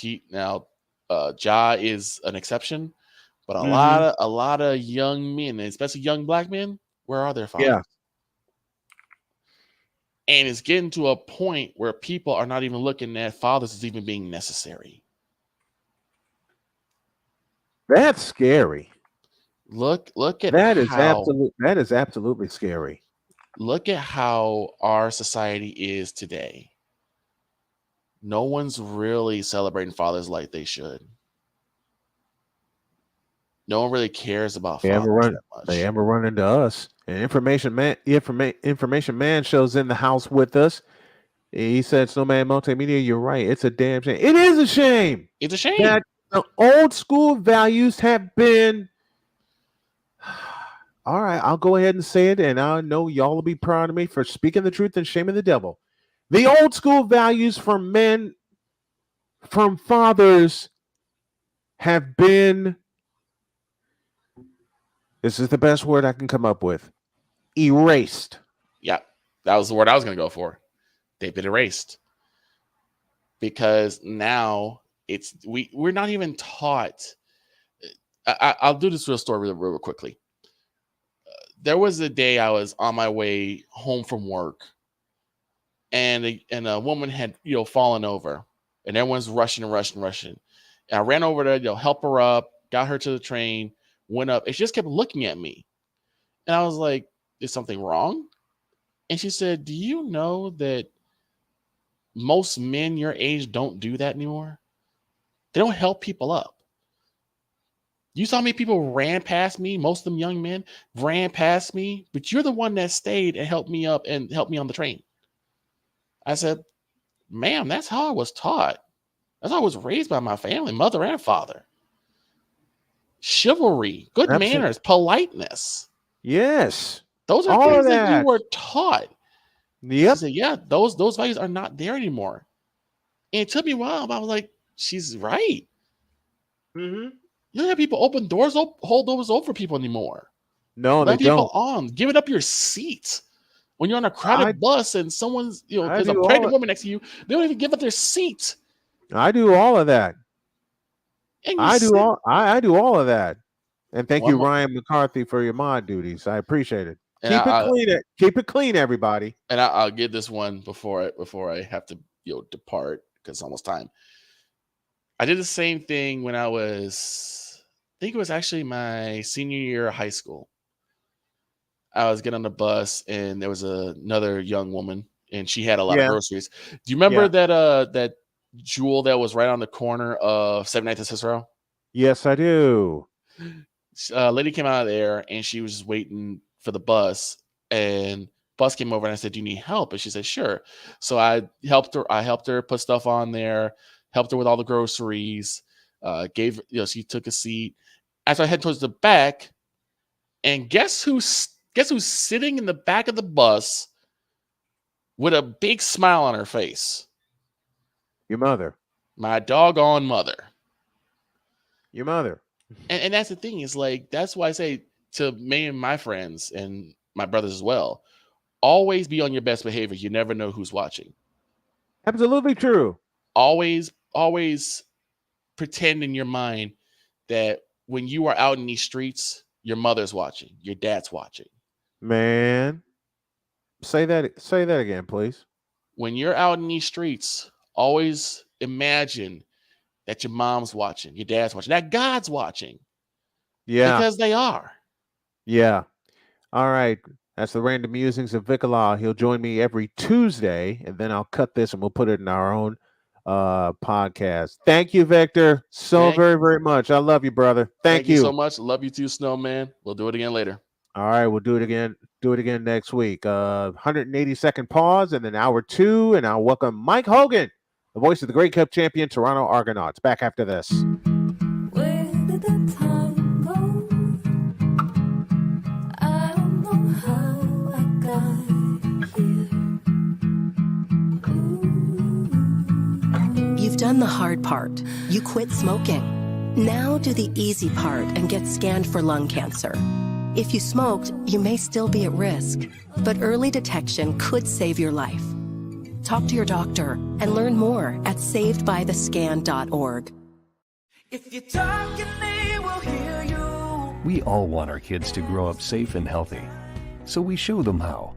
Ja is an exception, but a lot of young men, especially young black men, where are their fathers? Yeah. And it's getting to a point where people are not even looking at fathers as even being necessary. That's scary. Look at That is how absolutely scary. look at how our society is today. No one's really celebrating fathers like they should. No one really cares about They ever fathers run that much. they ever run into us. And information man shows in the house with us. He said, Snowman Multimedia, you're right. It's a damn shame. It is a shame It's a shame. that the old school values have been. All right, I'll go ahead and say it, and I know y'all will be proud of me for speaking the truth and shaming the devil. The old school values from men, from fathers, have been. This is the best word I can come up with. Erased. Yeah, that was the word I was going to go for. They've been erased because now we're not even taught. I'll do this real story real quickly. There was a day I was on my way home from work, and a woman had fallen over, and everyone's rushing. And I ran over to help her up, got her to the train, went up, and she just kept looking at me, and I was like, "Is something wrong?" And she said, "Do you know that most men your age don't do that anymore? They don't help people up. You saw how many people ran past me, most of them young men ran past me, but you're the one that stayed and helped me up and helped me on the train." I said, "Ma'am, that's how I was taught. That's how I was raised by my family, mother and father. Chivalry, good manners, politeness. Yes. Those are all things of that you that. were taught." Yep. She said, "Yeah, those values are not there anymore." And it took me a while, but I was like, she's right. Mm-hmm. You don't have people open doors, hold doors open for people anymore. No, Let they people don't. on. Give it up your seat. When you're on a crowded bus and someone's, there's a do all pregnant of- woman next to you, they don't even give up their seat. I do all of that. And you I do sit- all. I do all of that. And thank you, One mo- Ryan McCarthy, for your mod duties. I appreciate it. And Keep it clean. Keep it clean, everybody. And I'll get this one before I have to depart because it's almost time. I did the same thing when I think it was actually my senior year of high school. I was getting on the bus and there was another young woman and she had a lot of groceries. Do you remember that Jewel that was right on the corner of 79th and Cicero? Yes, I do. Lady came out of there and she was just waiting for the bus, and bus came over and I said, "Do you need help?" And she said, "Sure." So I helped her put stuff on there, helped her with all the groceries, she took a seat. As I head towards the back, and guess who's sitting in the back of the bus with a big smile on her face? Your mother. My doggone mother. Your mother. And that's the thing, is like, that's why I say to me and my friends and my brothers as well, always be on your best behavior. You never know who's watching. Absolutely true. Always pretend in your mind that when you are out in these streets, your mother's watching, your dad's watching. Man, say that again, please. When you're out in these streets, always imagine that your mom's watching, your dad's watching, that God's watching. Yeah. Because they are. Yeah. All right. That's the Random Musings of Vic Allah. He'll join me every Tuesday, and then I'll cut this and we'll put it in our own podcast. Thank you, Victor, very, very much. I love you, brother. Thank you you so much. Love you too, Snowman. We'll do it again later. All right, we'll do it again. Do it again next week. 180-second pause, and then hour 2, and I'll welcome Mike Hogan, the voice of the Grey Cup champion Toronto Argonauts. Back after this. Where did the time go? I don't know how I got here. You've done the hard part. You quit smoking. Now do the easy part and get scanned for lung cancer. If you smoked, you may still be at risk, but early detection could save your life. Talk to your doctor and learn more at savedbythescan.org. If you talk and they will hear you. We all want our kids to grow up safe and healthy, so we show them how.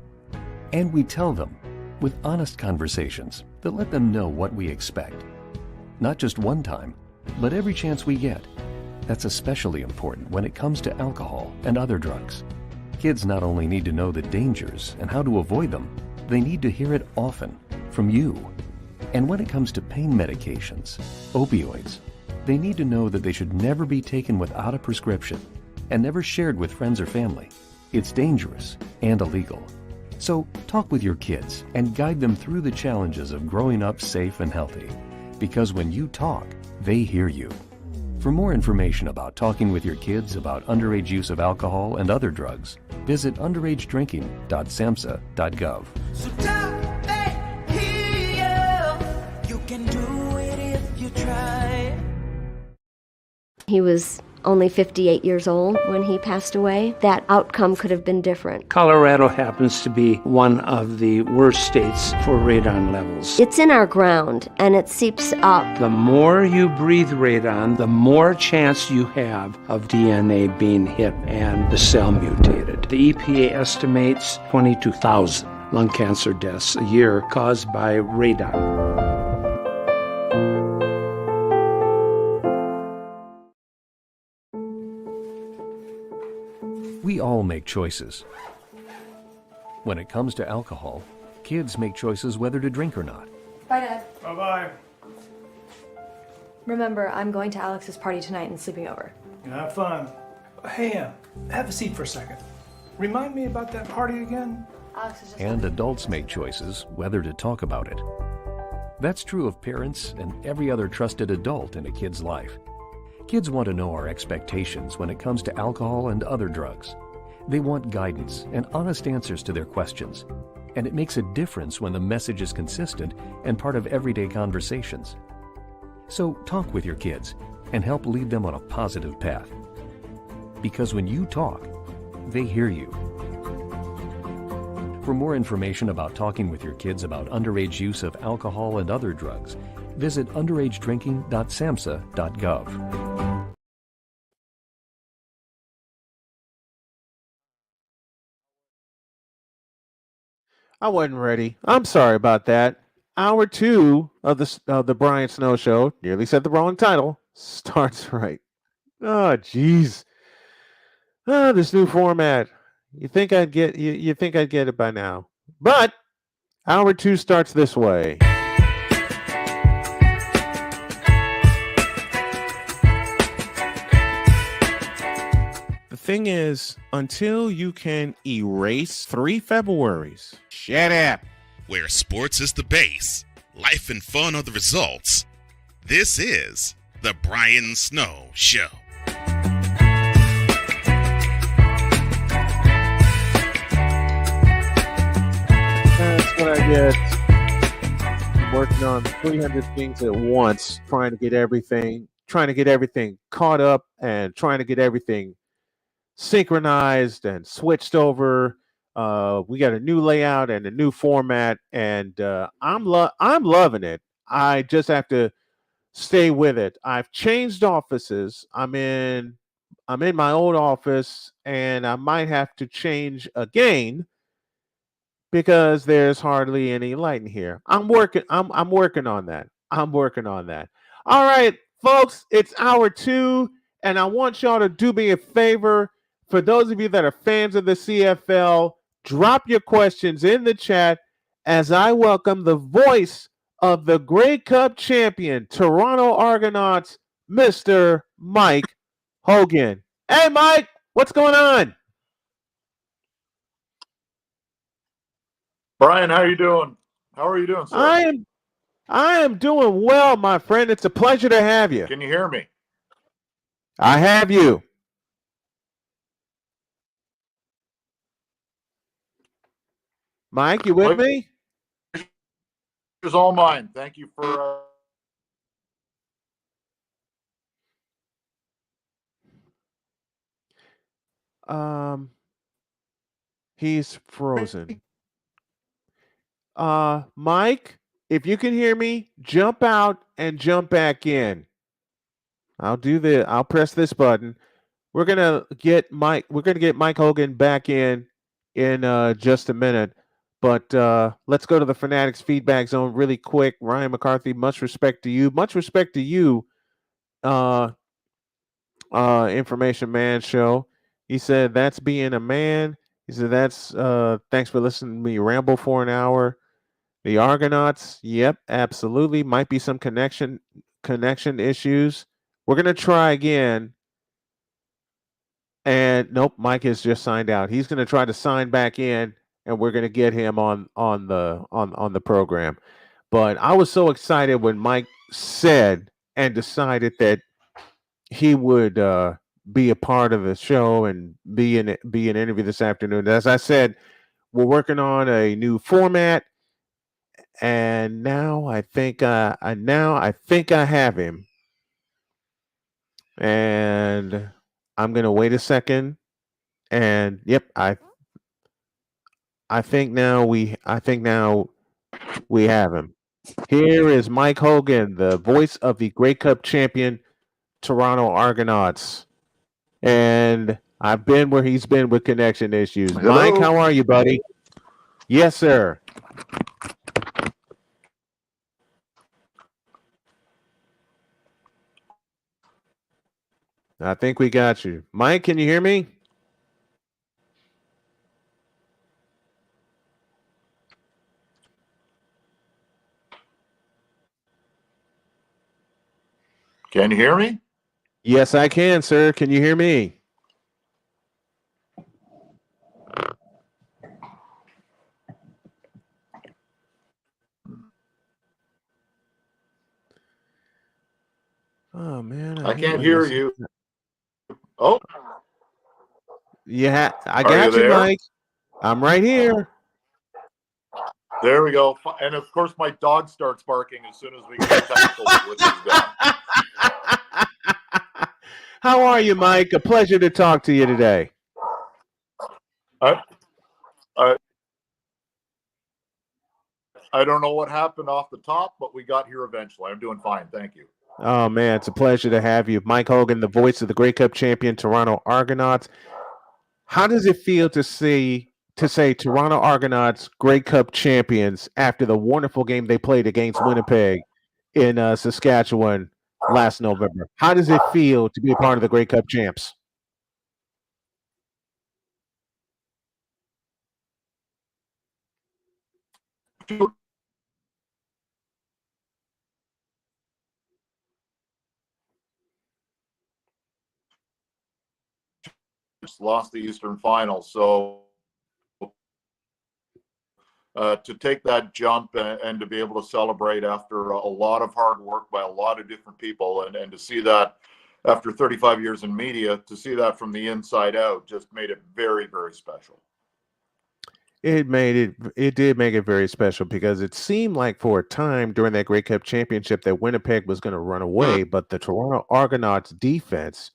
And we tell them with honest conversations that let them know what we expect. Not just one time, but every chance we get. That's especially important when it comes to alcohol and other drugs. Kids not only need to know the dangers and how to avoid them, they need to hear it often from you. And when it comes to pain medications, opioids, they need to know that they should never be taken without a prescription and never shared with friends or family. It's dangerous and illegal. So talk with your kids and guide them through the challenges of growing up safe and healthy. Because when you talk, they hear you. For more information about talking with your kids about underage use of alcohol and other drugs, visit underagedrinking.samhsa.gov. So talk, they hear you. You can do it if you try. He was only 58 years old when he passed away. That outcome could have been different. Colorado happens to be one of the worst states for radon levels. It's in our ground, and it seeps up. The more you breathe radon, the more chance you have of DNA being hit and the cell mutated. The EPA estimates 22,000 lung cancer deaths a year caused by radon. We all make choices. When it comes to alcohol, kids make choices whether to drink or not. Bye, Dad. Bye-bye. Remember, I'm going to Alex's party tonight and sleeping over. Have fun. Hey, have a seat for a second. Remind me about that party again? Alex is just... And adults make choices whether to talk about it. That's true of parents and every other trusted adult in a kid's life. Kids want to know our expectations when it comes to alcohol and other drugs. They want guidance and honest answers to their questions. And it makes a difference when the message is consistent and part of everyday conversations. So talk with your kids and help lead them on a positive path. Because when you talk, they hear you. For more information about talking with your kids about underage use of alcohol and other drugs, visit underagedrinking.samhsa.gov. I wasn't ready. I'm sorry about that. Hour 2 of the Brian Snow Show, nearly said the wrong title, starts right. Oh, jeez. This new format. You think I'd get it by now. But hour 2 starts this way. The thing is, until you can erase 3 Februaries, shut up. Where sports is the base, life and fun are the results. This is the Brian Snow Show. That's what I get. I'm working on 300 things at once, trying to get everything caught up and trying to get everything synchronized and switched over. We got a new layout and a new format, and I'm loving it. I just have to stay with it. I've changed offices. I'm in my old office, and I might have to change again because there's hardly any light in here. I'm working on that. All right, folks, it's hour 2, and I want y'all to do me a favor. For those of you that are fans of the CFL, drop your questions in the chat as I welcome the voice of the Grey Cup champion, Toronto Argonauts, Mr. Mike Hogan. Hey, Mike, what's going on? Brian, how are you doing? How are you doing, sir? I am doing well, my friend. It's a pleasure to have you. Can you hear me? I have you. Mike, you with me? It's all mine. Thank you for. He's frozen. Mike, if you can hear me, jump out and jump back in. I'll press this button. We're gonna get Mike Hogan back in just a minute. But let's go to the Fanatics feedback zone really quick. Ryan McCarthy, much respect to you. Much respect to you, Information Man Show. He said, that's being a man. He said, that's thanks for listening to me ramble for an hour. The Argonauts, yep, absolutely. Might be some connection issues. We're gonna try again. And nope, Mike has just signed out. He's gonna try to sign back in, and we're gonna get him on the program. But I was so excited when Mike said and decided that he would be a part of the show and be an interview this afternoon. As I said, we're working on a new format, and now I think I have him, and I'm gonna wait a second. And yep, I think now we have him. Here is Mike Hogan, the voice of the Grey Cup champion Toronto Argonauts. And I've been where he's been with connection issues. Hello? Mike, how are you, buddy? Yes, sir. I think we got you. Mike, can you hear me? Can you hear me? Yes, I can, sir. Can you hear me? Oh man, I can't hear you. Oh, yeah, I Are got you you, there? Mike. I'm right here. there we go. And of course, my dog starts barking as soon as we get the technical glitches down. How are you, Mike? A pleasure to talk to you today. I don't know what happened off the top, but we got here eventually. I'm doing fine. Thank you. Oh man, it's a pleasure to have you. Mike Hogan, the voice of the Grey Cup champion Toronto Argonauts. How does it feel to say Toronto Argonauts Grey Cup champions after the wonderful game they played against Winnipeg in Saskatchewan last November? How does it feel to be a part of the Grey Cup champs? Just lost the Eastern Final, so to take that jump and to be able to celebrate after a lot of hard work by a lot of different people, and to see that after 35 years in media, to see that from the inside out just made it very, very special. It did make it very special because it seemed like for a time during that Grey Cup championship that Winnipeg was going to run away, but the Toronto Argonauts defense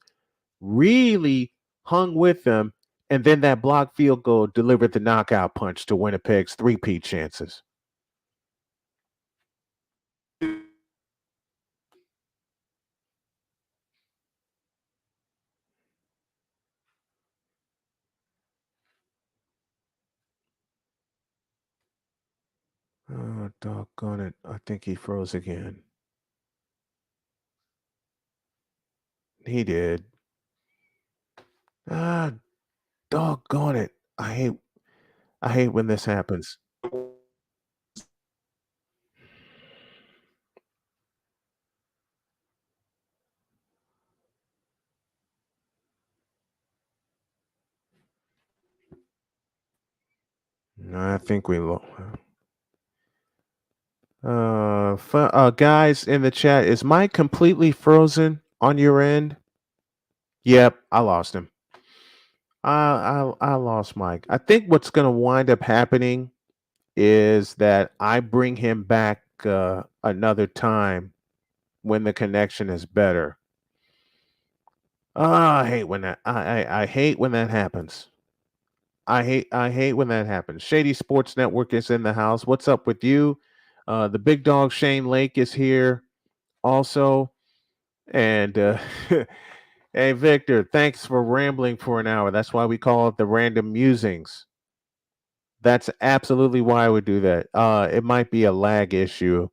really hung with them, and then that blocked field goal delivered the knockout punch to Winnipeg's three-peat chances. Oh, doggone it. I think he froze again. He did. Ah, doggone it. I hate when this happens. I think we guys in the chat, is Mike completely frozen on your end? Yep, I lost him. I lost Mike. I think what's going to wind up happening is that I bring him back another time when the connection is better. I hate when that I hate when that happens. I hate when that happens. Shady Sports Network is in the house. What's up with you? The big dog Shane Lake is here also. And hey Victor, thanks for rambling for an hour. That's why we call it the random musings. That's absolutely why I would do that. It might be a lag issue.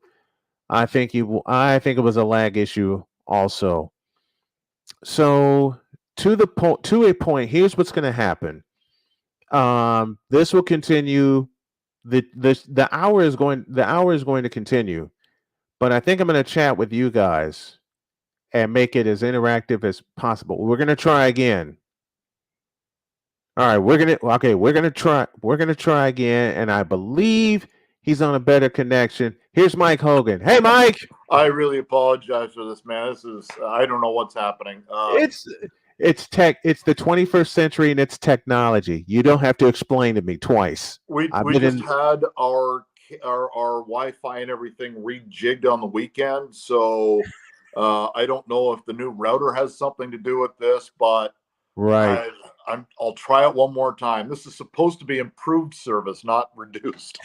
I think it was a lag issue also. So to a point, here's what's going to happen. This will continue. The hour is going to continue, but I think I'm going to chat with you guys and make it as interactive as possible. We're going to try again. All right, we're going to try again, and I believe he's on a better connection. Here's Mike Hogan. Hey Mike. I really apologize for this, man. This is I don't know what's happening. It's tech. It's the 21st century, and it's technology. You don't have to explain to me twice. We just had our Wi-Fi and everything rejigged on the weekend, so I don't know if the new router has something to do with this, but right. I'll try it one more time. This is supposed to be improved service, not reduced.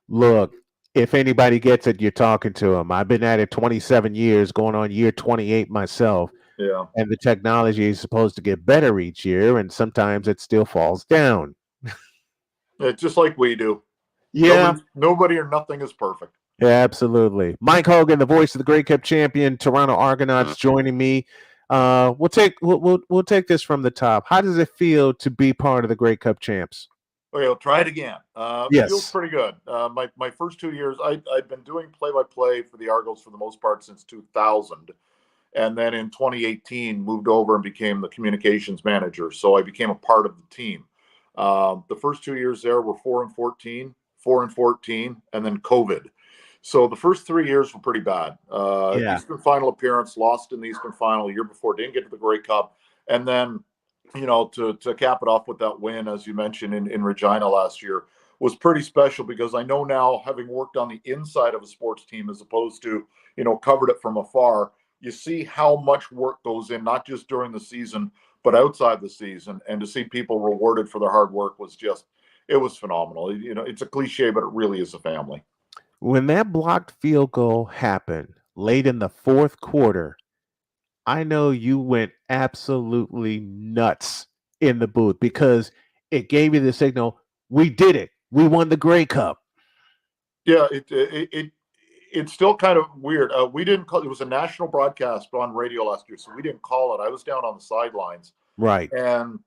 Look, if anybody gets it, you're talking to them. I've been at it 27 years, going on year 28 myself. Yeah. And the technology is supposed to get better each year, and sometimes it still falls down. It's just like we do. Yeah. Nobody or nothing is perfect. Yeah, absolutely. Mike Hogan, the voice of the Grey Cup champion, Toronto Argonauts, joining me. We'll take this from the top. How does it feel to be part of the Grey Cup champs? Okay, I'll try it again. Yes. It feels pretty good. My first 2 years, I've been doing play-by-play for the Argos for the most part since 2000. And then in 2018, moved over and became the communications manager. So I became a part of the team. The first 2 years there were 4-14, 4-14, and then COVID. So the first 3 years were pretty bad. Eastern final appearance, lost in the Eastern final. Year before, didn't get to the Grey Cup. And then, to cap it off with that win, as you mentioned, in Regina last year, was pretty special because I know now, having worked on the inside of a sports team as opposed to, covered it from afar, you see how much work goes in, not just during the season, but outside the season. And to see people rewarded for their hard work it was phenomenal. It's a cliche, but it really is a family. When that blocked field goal happened late in the fourth quarter, I know you went absolutely nuts in the booth because it gave you the signal, we did it. We won the Grey Cup. Yeah, it's still kind of weird. We didn't call it was a national broadcast on radio last year, so we didn't call it. I was down on the sidelines. Right. And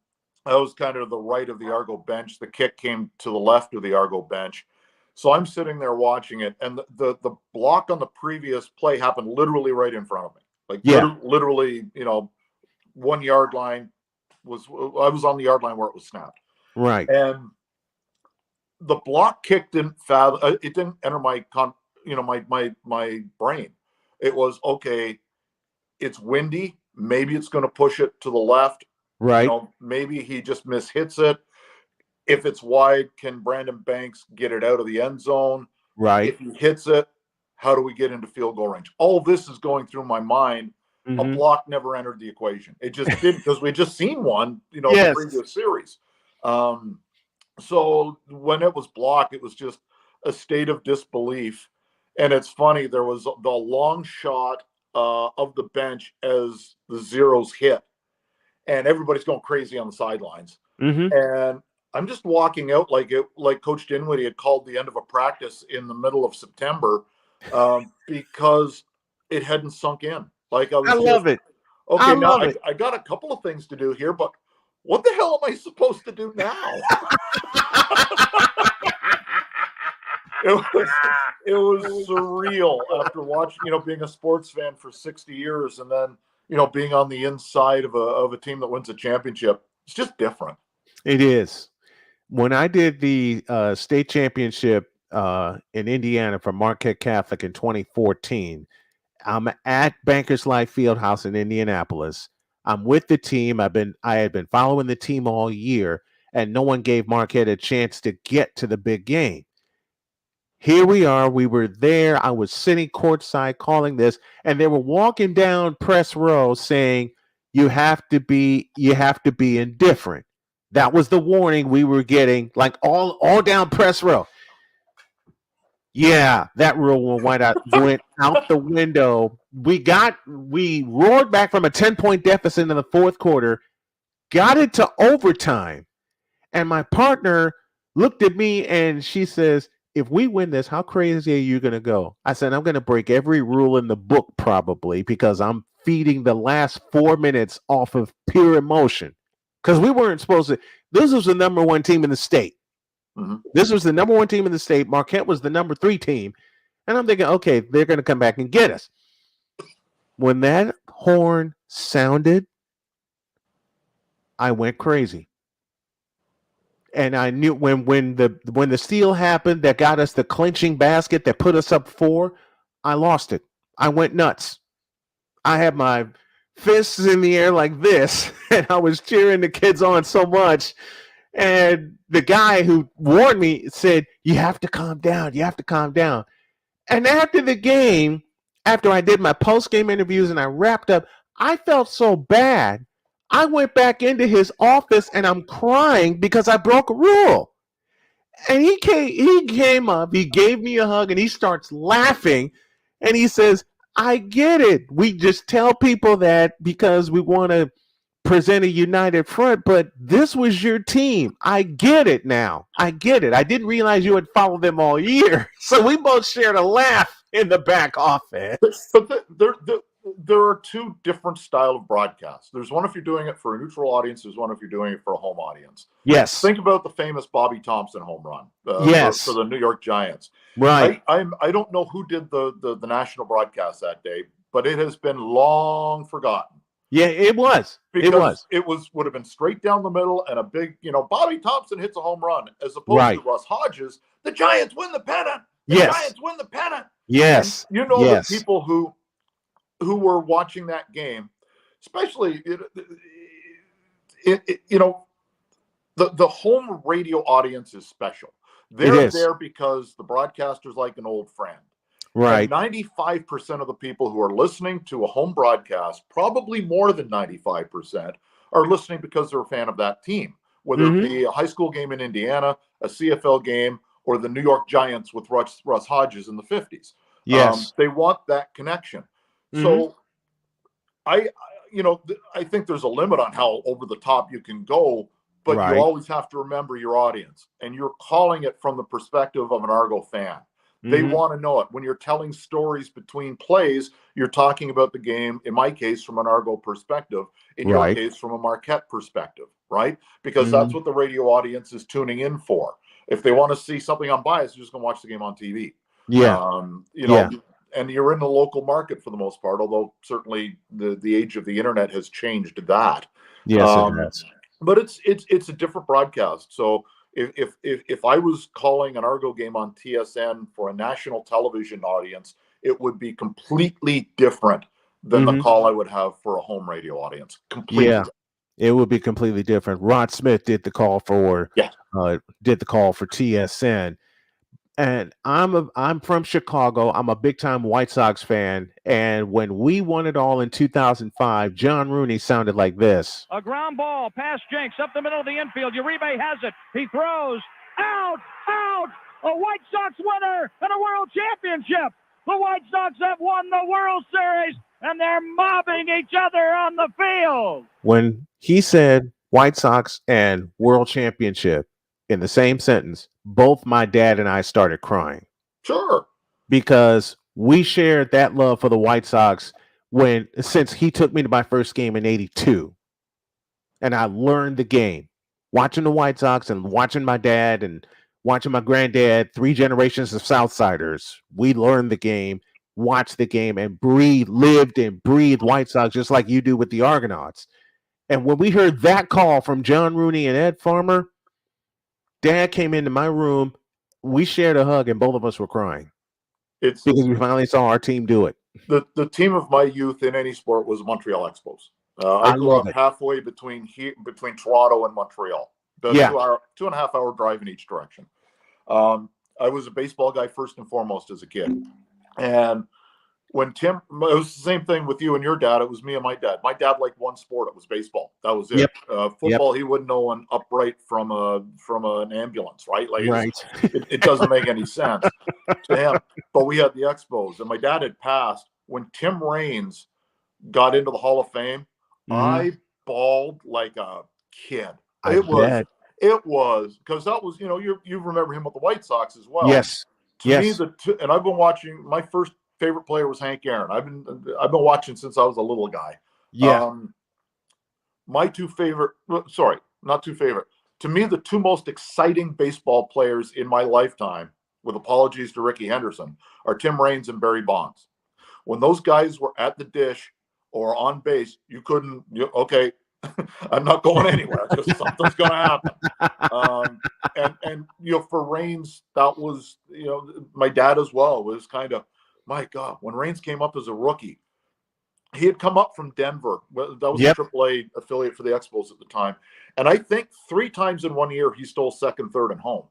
I was kind of to the right of the Argo bench. The kick came to the left of the Argo bench. So I'm sitting there watching it, and the block on the previous play happened literally right in front of me. Like literally, 1 yard line I was on the yard line where it was snapped. Right. And the block kick didn't it didn't enter my brain. It was, okay, it's windy. Maybe it's going to push it to the left. Right. Maybe he just mishits it. If it's wide, can Brandon Banks get it out of the end zone? Right. If he hits it, how do we get into field goal range? All this is going through my mind. A block never entered the equation. It just didn't, because we just seen one, the previous series. So when it was blocked, it was just a state of disbelief. And it's funny, there was the long shot of the bench as the zeros hit, and everybody's going crazy on the sidelines. And I'm just walking out like Coach Dinwiddie had called the end of a practice in the middle of September, because it hadn't sunk in. Like I love it. Okay, now I got a couple of things to do here, but what the hell am I supposed to do now? It was surreal after watching, being a sports fan for 60 years and then, being on the inside of a team that wins a championship. It's just different. It is. When I did the state championship in Indiana for Marquette Catholic in 2014, I'm at Bankers Life Fieldhouse in Indianapolis. I'm with the team. I had been following the team all year, and no one gave Marquette a chance to get to the big game. Here we are. We were there. I was sitting courtside calling this, and they were walking down press row saying, you have to be indifferent. That was the warning we were getting, like all down press row. Yeah, that rule went out the window. We roared back from a 10-point deficit in the fourth quarter, got it to overtime, and my partner looked at me and she says, if we win this, how crazy are you going to go? I said, I'm going to break every rule in the book probably, because I'm feeding the last 4 minutes off of pure emotion. Because we weren't supposed to. This was the number one team in the state. Mm-hmm. This was the number one team in the state. Marquette was the number 3 team. And I'm thinking, okay, they're going to come back and get us. When that horn sounded, I went crazy. And I knew when the steal happened that got us the clinching basket that put us up 4, I lost it. I went nuts. I had my fists in the air like this, and I was cheering the kids on so much. And the guy who warned me said, you have to calm down. You have to calm down. And after the game, after I did my post-game interviews and I wrapped up, I felt so bad. I went back into his office and I'm crying because I broke a rule. And he came up, he gave me a hug, and he starts laughing. And he says, I get it. We just tell people that because we want to present a united front, but this was your team. I get it now. I get it. I didn't realize you had followed them all year. So we both shared a laugh in the back office. But there are 2 different style of broadcasts. There's one if you're doing it for a neutral audience. There's one if you're doing it for a home audience. Yes. Think about the famous Bobby Thompson home run yes. for the New York Giants. Right. I don't know who did the national broadcast that day, but it has been long forgotten. Yeah, it was. Because it would have been straight down the middle and a big, Bobby Thompson hits a home run as opposed to Russ Hodges. The Giants win the pennant. The Giants win the pennant. Yes. And the people who were watching that game, especially, the home radio audience is special. They're there because the broadcaster's like an old friend. Right. And 95% of the people who are listening to a home broadcast, probably more than 95%, are listening because they're a fan of that team, whether it be a high school game in Indiana, a CFL game, or the New York Giants with Russ Hodges in the 50s. Yes. They want that connection. So I think there's a limit on how over the top you can go, but you always have to remember your audience, and you're calling it from the perspective of an Argo fan. They want to know it. When you're telling stories between plays, you're talking about the game, in my case, from an Argo perspective, in your case, from a Marquette perspective, right? Because that's what the radio audience is tuning in for. If they want to see something unbiased, they're just going to watch the game on TV. Yeah. And you're in the local market for the most part, although certainly the age of the internet has changed that. Yes, it has. But it's a different broadcast. So if I was calling an Argo game on TSN for a national television audience, it would be completely different than the call I would have for a home radio audience. Completely different. It would be completely different. Rod Smith did the call for TSN. And I'm from Chicago. I'm a big time White Sox fan. And when we won it all in 2005, John Rooney sounded like this. A ground ball past Jenks up the middle of the infield. Uribe has it. He throws out. A White Sox winner and a world championship. The White Sox have won the World Series and they're mobbing each other on the field. When he said White Sox and world championship in the same sentence, both my dad and I started crying. Sure. Because we shared that love for the White Sox since he took me to my first game in 82. And I learned the game. Watching the White Sox and watching my dad and watching my granddad, 3 generations of Southsiders, we learned the game, watched the game, and lived and breathed White Sox just like you do with the Argonauts. And when we heard that call from John Rooney and Ed Farmer, Dad came into my room. We shared a hug, and both of us were crying. It's because we finally saw our team do it. The team of my youth in any sport was Montreal Expos. I I grew love up it. halfway between Toronto and Montreal. The Yeah. 2.5 hour drive in each direction. I was a baseball guy first and foremost as a kid. And when Tim, it was the same thing with you and your dad. It was me and my dad. My dad liked one sport. It was baseball. That was it. Yep. Football, he wouldn't know an upright from an ambulance, right? Like Right. It doesn't make any sense to him. But we had the Expos, and my dad had passed when Tim Raines got into the Hall of Fame. I bawled like a kid. It was because that was, you remember him with the White Sox as well. Yes. To me, and I've been watching. My first favorite player was Hank Aaron. I've been watching since I was a little guy. Yeah. My two favorite, not two favorite. To me, the two most exciting baseball players in my lifetime, with apologies to Ricky Henderson, are Tim Raines and Barry Bonds. When those guys were at the dish or on base, you couldn't. Okay, I'm not going anywhere because something's going to happen. And for Raines, that was my dad as well was kind of, my God, when Raines came up as a rookie, he had come up from Denver. That was a AAA affiliate for the Expos at the time. And I think 3 times in 1 year, he stole second, third, and home.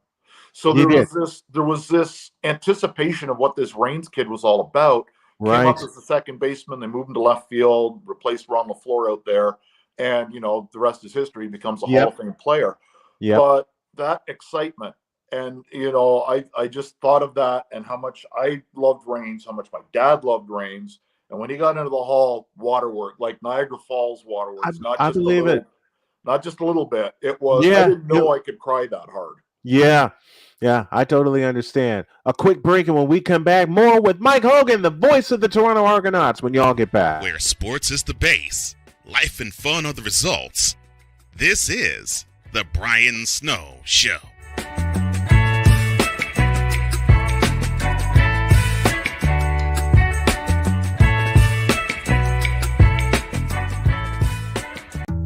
So there was this anticipation of what this Raines kid was all about. Right. Came up as the second baseman. They moved him to left field, replaced Ron LaFleur out there. And, the rest is history. He becomes a Hall of Fame player. Yeah. But that excitement, and, I just thought of that and how much I loved Raines, how much my dad loved Raines. And when he got into the Hall, waterwork, like Niagara Falls waterworks, not just a little bit. It was, I didn't know I could cry that hard. Yeah. Yeah, I totally understand. A quick break, and when we come back, more with Mike Hogan, the voice of the Toronto Argonauts, when y'all get back. Where sports is the base, life and fun are the results. This is the Brian Snow Show.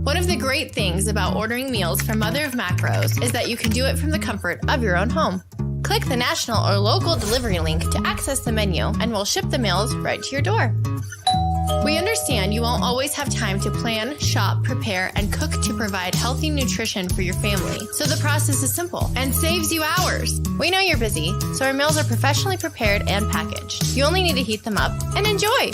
One of the great things about ordering meals from Mother of Macros is that you can do it from the comfort of your own home. Click the national or local delivery link to access the menu, and we'll ship the meals right to your door. We understand you won't always have time to plan, shop, prepare, and cook to provide healthy nutrition for your family, so the process is simple and saves you hours. We know you're busy, so our meals are professionally prepared and packaged. You only need to heat them up and enjoy.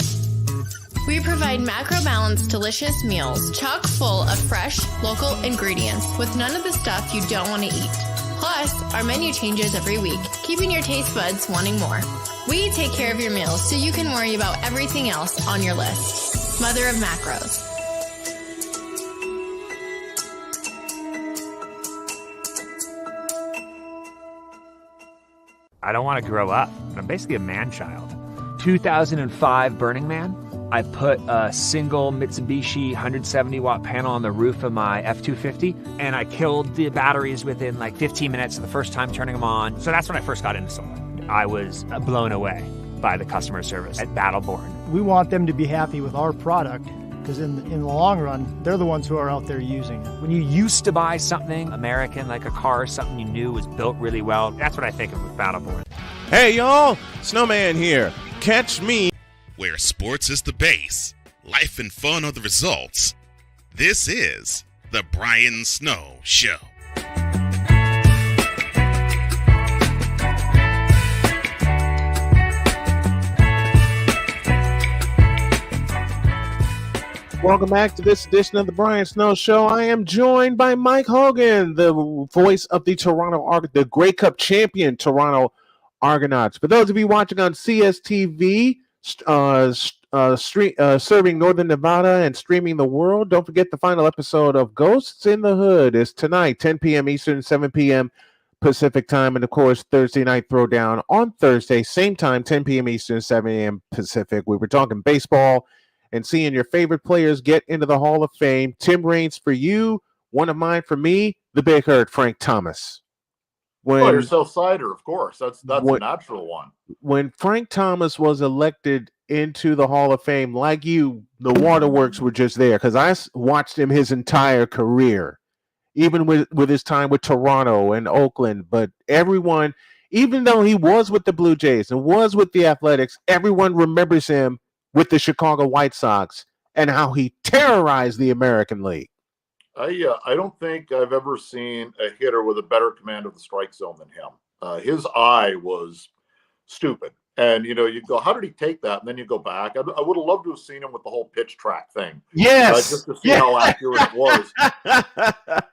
We provide macro-balanced, delicious meals, chock full of fresh, local ingredients with none of the stuff you don't want to eat. Plus, our menu changes every week, keeping your taste buds wanting more. We take care of your meals so you can worry about everything else on your list. Mother of Macros. I don't want to grow up. I'm basically a man-child. 2005 Burning Man. I put a single Mitsubishi 170-watt panel on the roof of my F-250, and I killed the batteries within like 15 minutes of the first time turning them on. So that's when I first got into solar. I was blown away by the customer service at Battleborn. We want them to be happy with our product because in the long run, they're the ones who are out there using it. When you used to buy something American, like a car, something you knew was built really well, that's what I think of with Battleborn. Hey, y'all, Snowman here. Catch me where sports is the base, life and fun are the results. This is the Brian Snow Show. Welcome back to this edition of the Brian Snow Show. I am joined by Mike Hogan, the voice of the Grey Cup champion Toronto Argonauts. For those of you watching on CSTV, serving Northern Nevada and streaming the world, don't forget the final episode of Ghosts in the Hood is tonight, 10 p.m. Eastern, 7 p.m. Pacific time, and of course Thursday night throwdown on Thursday, same time, 10 p.m. Eastern, 7 a.m. Pacific. We were talking baseball and seeing your favorite players get into the Hall of Fame. Tim Raines for you, one of mine for me, the Big Hurt, Frank Thomas. Well, your When South Sider, of course. That's a when natural one. when Frank Thomas was elected into the Hall of Fame, like you, the waterworks were just there because watched him his entire career, even with his time with Toronto and Oakland. But everyone, even though he was with the Blue Jays and was with the Athletics, everyone remembers him with the Chicago White Sox and how he terrorized the American League. I don't think I've ever seen a hitter with a better command of the strike zone than him. His eye was stupid. And, you go, how did he take that? And then you go back. I would have loved to have seen him with the whole pitch track thing. Yes. Just to see how accurate it was.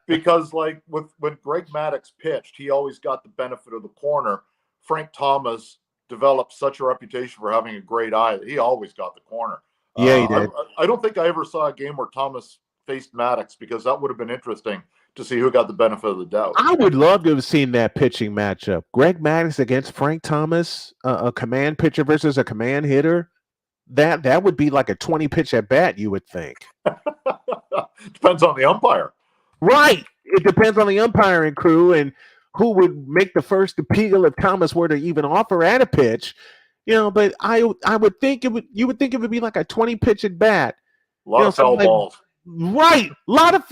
Because, like, when Greg Maddux pitched, he always got the benefit of the corner. Frank Thomas developed such a reputation for having a great eye that he always got the corner. Yeah, he did. I don't think I ever saw a game where Thomas faced Maddux because that would have been interesting to see who got the benefit of the doubt. I would love to have seen that pitching matchup. Greg Maddux against Frank Thomas, a command pitcher versus a command hitter. That would be like a 20 pitch at bat, you would think. Depends on the umpire. Right. It depends on the umpiring crew and who would make the first appeal if Thomas were to even offer at a pitch. But I would think you would think it would be like a 20 pitch at bat. A lot of foul balls. Right. A lot of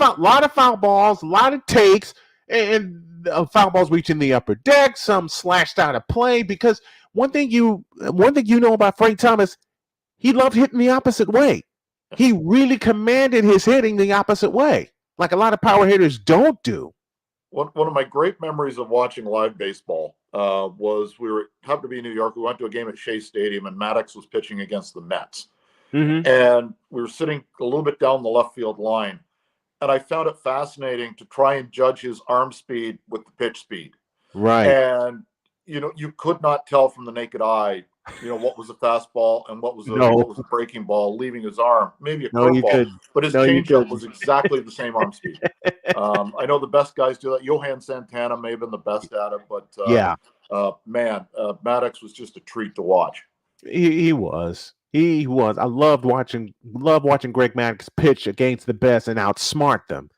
foul balls, a lot of takes, and foul balls reaching the upper deck, some slashed out of play. Because one thing you know about Frank Thomas, he loved hitting the opposite way. He really commanded his hitting the opposite way, like a lot of power hitters don't do. One of my great memories of watching live baseball was happened to be in New York. We went to a game at Shea Stadium, and Maddux was pitching against the Mets. Mm-hmm. And we were sitting a little bit down the left field line. And I found it fascinating to try and judge his arm speed with the pitch speed. Right. And, you could not tell from the naked eye, what was a fastball and what was a breaking ball leaving his arm. Maybe a curveball, but his changeup was exactly the same arm speed. I know the best guys do that. Johan Santana may have been the best at it, but Maddux was just a treat to watch. He was. He was. I loved watching Greg Maddux pitch against the best and outsmart them.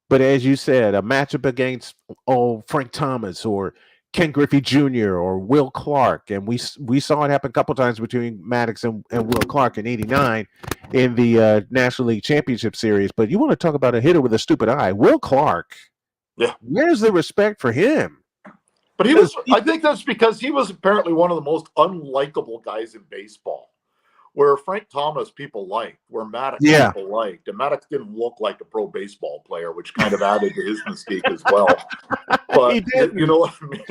But as you said, a matchup against Frank Thomas or Ken Griffey Jr. or Will Clark, and we saw it happen a couple times between Maddux and Will Clark in '89 in the National League Championship Series. But you want to talk about a hitter with a stupid eye, Will Clark? Yeah, where's the respect for him? But I think that's because he was apparently one of the most unlikable guys in baseball. Where Frank Thomas people liked, where Maddux people liked. And Maddux didn't look like a pro baseball player, which kind of added to his mystique as well. But you know what I mean?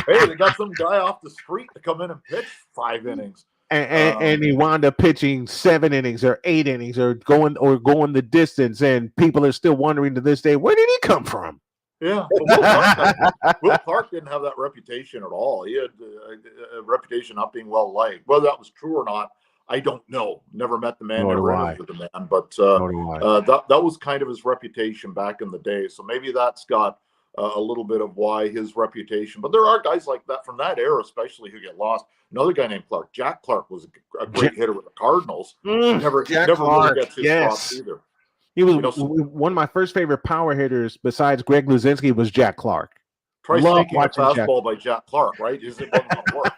Hey, they got some guy off the street to come in and pitch 5 innings. And he wound up pitching 7 innings or 8 innings or going the distance. And people are still wondering to this day, where did he come from? Yeah, Will Clark didn't have that reputation at all. He had a reputation not being well liked. Whether that was true or not, I don't know. Never met the man, never interviewed the man, but that was kind of his reputation back in the day. So maybe that's got a little bit of why his reputation. But there are guys like that from that era, especially who get lost. Another guy named Clark, Jack Clark, was a great hitter with the Cardinals. Never really gets his props either. He was one of my first favorite power hitters besides Greg Luzinski was Jack Clark. Try sneaking a fastball by Jack Clark, right? It wasn't going to work.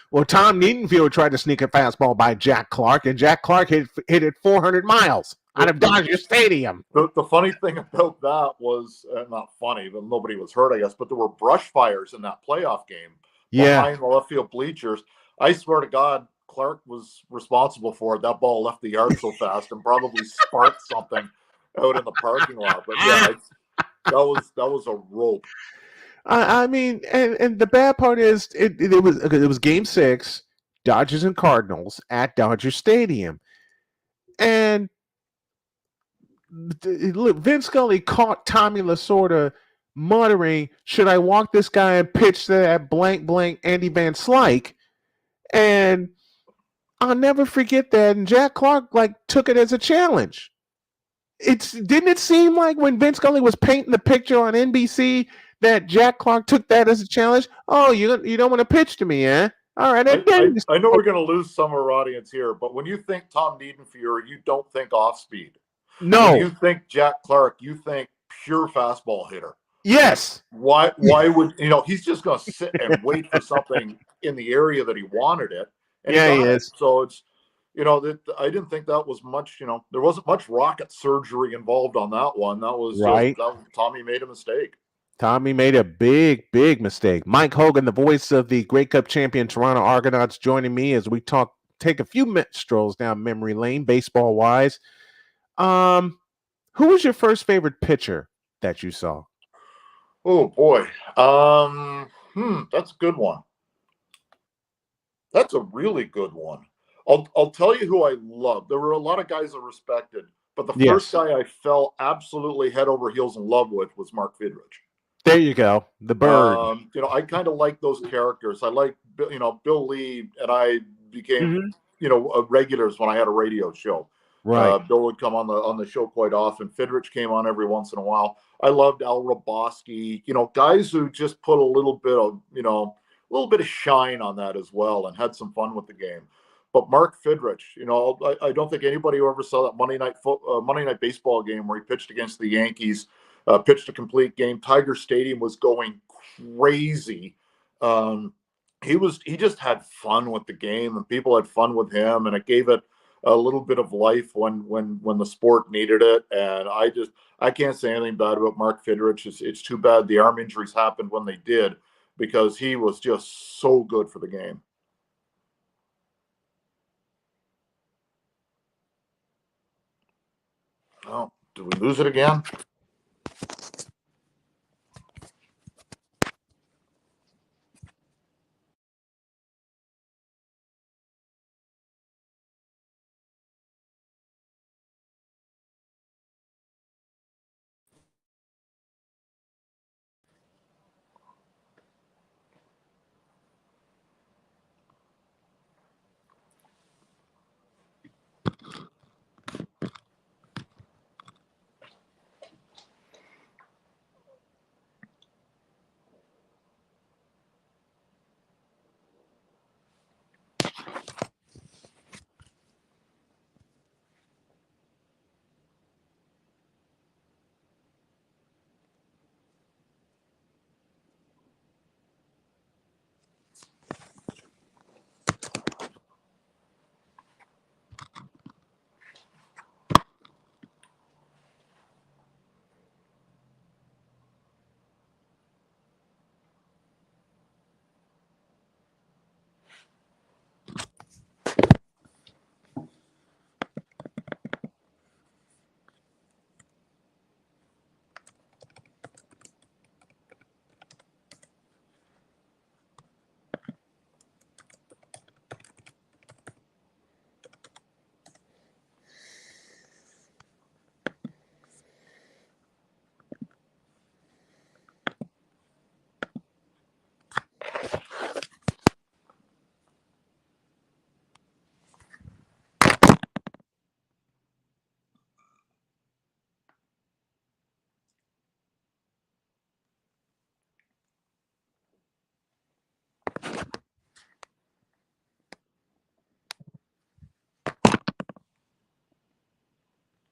Well, Tom Niedenfield tried to sneak a fastball by Jack Clark, and Jack Clark hit it 400 miles out of Dodger Stadium. The funny thing about that was, not funny, but nobody was hurt, I guess, but there were brush fires in that playoff game behind the left field bleachers. I swear to God, Clark was responsible for it. That ball left the yard so fast and probably sparked something out in the parking lot. But yeah, that was a rope. I mean, and the bad part is it was Game 6, Dodgers and Cardinals at Dodger Stadium, and Vince Scully caught Tommy Lasorda muttering, "Should I walk this guy and pitch to that blank Andy Van Slyke?" And I'll never forget that. And Jack Clark took it as a challenge. Didn't it seem like when Vince Scully was painting the picture on NBC that Jack Clark took that as a challenge? Oh, you don't want to pitch to me, eh? All right. I know we're going to lose some of our audience here, but when you think Tom Niedenfuhr, you don't think off speed. No. When you think Jack Clark, you think pure fastball hitter. Yes. Why would he's just going to sit and wait for something in the area that he wanted it, and Yeah, he he got it. is. So it's that I didn't think that was much. There wasn't much rocket surgery involved on that one. That was Right. Tommy made a mistake. Tommy made a big, big mistake. Mike Hogan, the voice of the Grey Cup champion Toronto Argonauts, joining me as we take a few strolls down memory lane, baseball wise. Who was your first favorite pitcher that you saw? Oh boy, that's a good one. That's a really good one. I'll tell you who I loved. There were a lot of guys I respected, but the first Yes. guy I fell absolutely head over heels in love with was Mark Fidrich. There you go. The bird. I kind of like those characters. I like, Bill Lee, and I became, regulars when I had a radio show. Right. Bill would come on the show quite often. Fidrich came on every once in a while. I loved Al Roboski. Guys who just put a little bit of shine on that as well, and had some fun with the game. But Mark Fidrich, I don't think anybody who ever saw that Monday night baseball game where he pitched against the Yankees. Pitched a complete game. Tiger Stadium was going crazy. He just had fun with the game, and people had fun with him, and it gave it a little bit of life when the sport needed it. And I can't say anything bad about Mark Fidrich. It's too bad the arm injuries happened when they did, because he was just so good for the game. Oh, did we lose it again?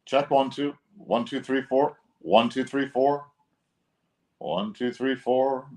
Check 1 2 1 2 3 4 1 2 3 4 1 2 3 4.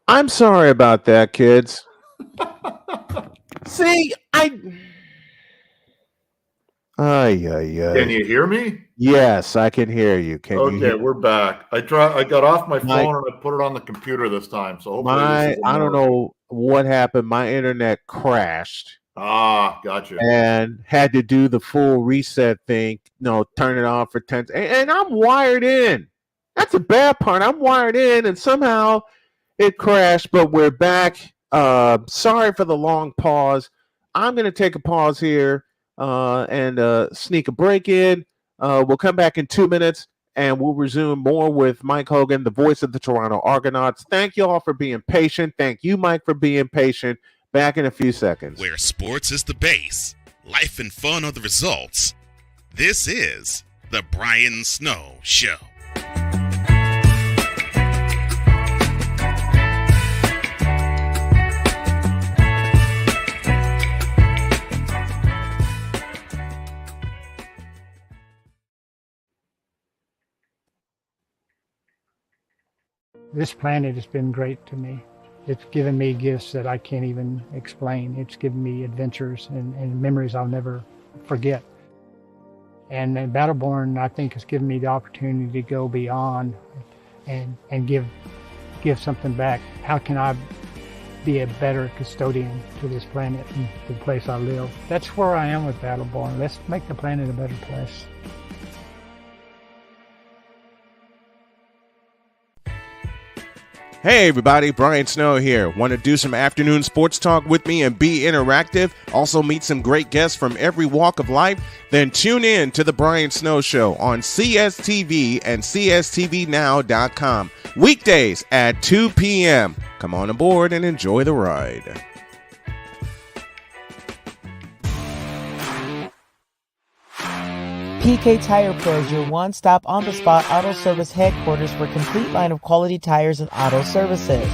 I'm sorry about that, kids. See, Ay, ay, ay. Can you hear me? Yes, I can hear you. Can you Okay, hear we're back. I got off my my phone and I put it on the computer this time, so hopefully this is I don't more. know what happened. My internet crashed Ah, gotcha. and had to do the full reset thing. No, turn it off for 10. And I'm wired in. That's the bad part. I'm wired in, and somehow it crashed, but we're back. Sorry for the long pause. I'm going to take a pause here and sneak a break in. We'll come back in 2 minutes and we'll resume more with Mike Hogan, the voice of the Toronto Argonauts. Thank you all for being patient. Thank you, Mike, for being patient. Back in a few seconds. Where sports is the base, life and fun are the results. This is the Brian Snow Show. This planet has been great to me. It's given me gifts that I can't even explain. It's given me adventures and memories I'll never forget. And Battleborn, I think, has given me the opportunity to go beyond and give something back. How can I be a better custodian to this planet and the place I live? That's where I am with Battleborn. Let's make the planet a better place. Hey everybody, Brian Snow here. Want to do some afternoon sports talk with me and be interactive? Also meet some great guests from every walk of life? Then tune in to the Brian Snow Show on CSTV and CSTVnow.com. Weekdays at 2 p.m. Come on aboard and enjoy the ride. PK Tire Pros, your one-stop on-the-spot auto service headquarters for a complete line of quality tires and auto services.